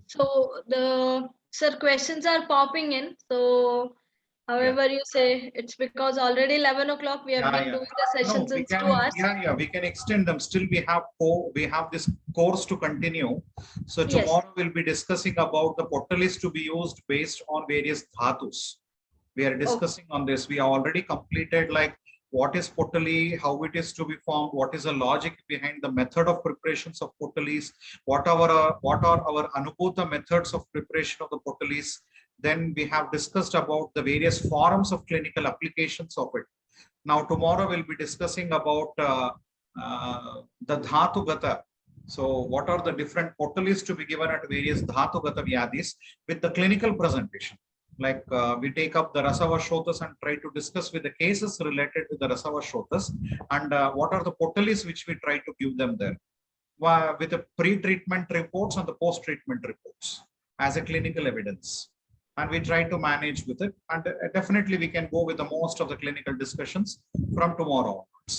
[SPEAKER 2] So the questions are popping in. So However, you say it's because already 11 o'clock we have been doing the session
[SPEAKER 3] No, we
[SPEAKER 2] since
[SPEAKER 3] can,
[SPEAKER 2] 2 hours.
[SPEAKER 3] we can extend them. Still, we have this course to continue. So
[SPEAKER 2] Yes.
[SPEAKER 3] tomorrow we'll be discussing about the potalis to be used based on various dhatus. We are discussing on this. We have already completed like what is potali, how it is to be formed, what is the logic behind the method of preparations of potalis, what are our anubhuta methods of preparation of the potalis. Then we have discussed about the various forms of clinical applications of it. Now tomorrow we'll be discussing about the dhatu gata. So what are the different potalis to be given at various dhatu gata vyadis with the clinical presentation. Like we take up the rasavashotas and try to discuss with the cases related to the rasavashotas and what are the potalis which we try to give them there with the pre-treatment reports and the post-treatment reports as a clinical evidence. And we try to manage with it. And definitely we can go with the most of the clinical discussions from tomorrow onwards.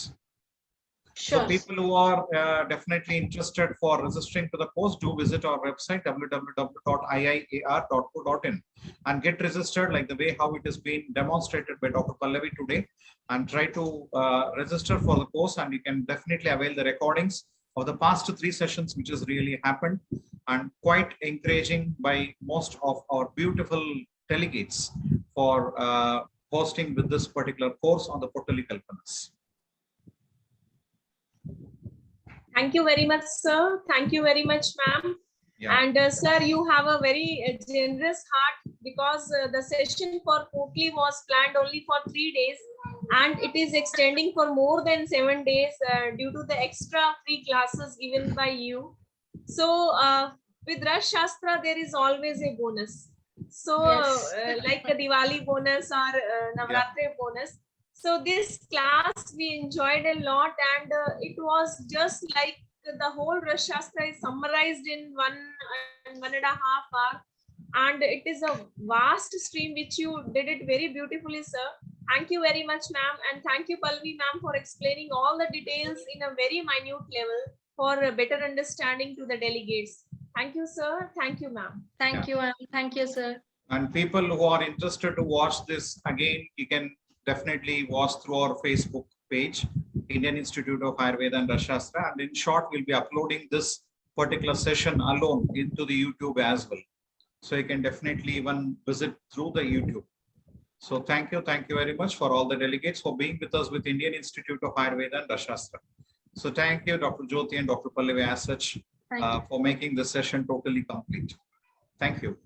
[SPEAKER 2] Sure.
[SPEAKER 3] So people who are definitely interested for registering to the course, do visit our website www.iiar.co.in and get registered like the way how it is being demonstrated by Dr. Pallavi today, and try to register for the course, and you can definitely avail the recordings of the past 3 sessions which has really happened, and quite encouraging by most of our beautiful delegates for hosting with this particular course on the Potali Kalpanas.
[SPEAKER 1] Thank you very much, sir. Thank you very much, ma'am.
[SPEAKER 3] Yeah.
[SPEAKER 1] And sir, you have a very generous heart, because the session for Potli was planned only for 3 days, and it is extending for more than 7 days due to the extra free classes given by you. So with Rash Shastra, there is always a bonus. So like a Diwali bonus or Navratri bonus. So this class we enjoyed a lot, and it was just like the whole Rash Shastra is summarized in 1.5 hours, and it is a vast stream which you did it very beautifully, sir. Thank you very much, ma'am, and thank you, Pallavi ma'am, for explaining all the details in a very minute level for a better understanding to the delegates. Thank you, sir. Thank you, ma'am.
[SPEAKER 2] Thank you, ma'am. Thank you, sir.
[SPEAKER 3] And people who are interested to watch this again, you can definitely watch through our Facebook page, Indian Institute of Ayurveda and Rash Shastra. And in short, we'll be uploading this particular session alone into the YouTube as well. So you can definitely even visit through the YouTube. So thank you very much for all the delegates for being with us with Indian Institute of Ayurveda and Rash Shastra. So thank you, Dr. Jyoti and Dr. Pallavi as such for making this session totally complete. Thank you.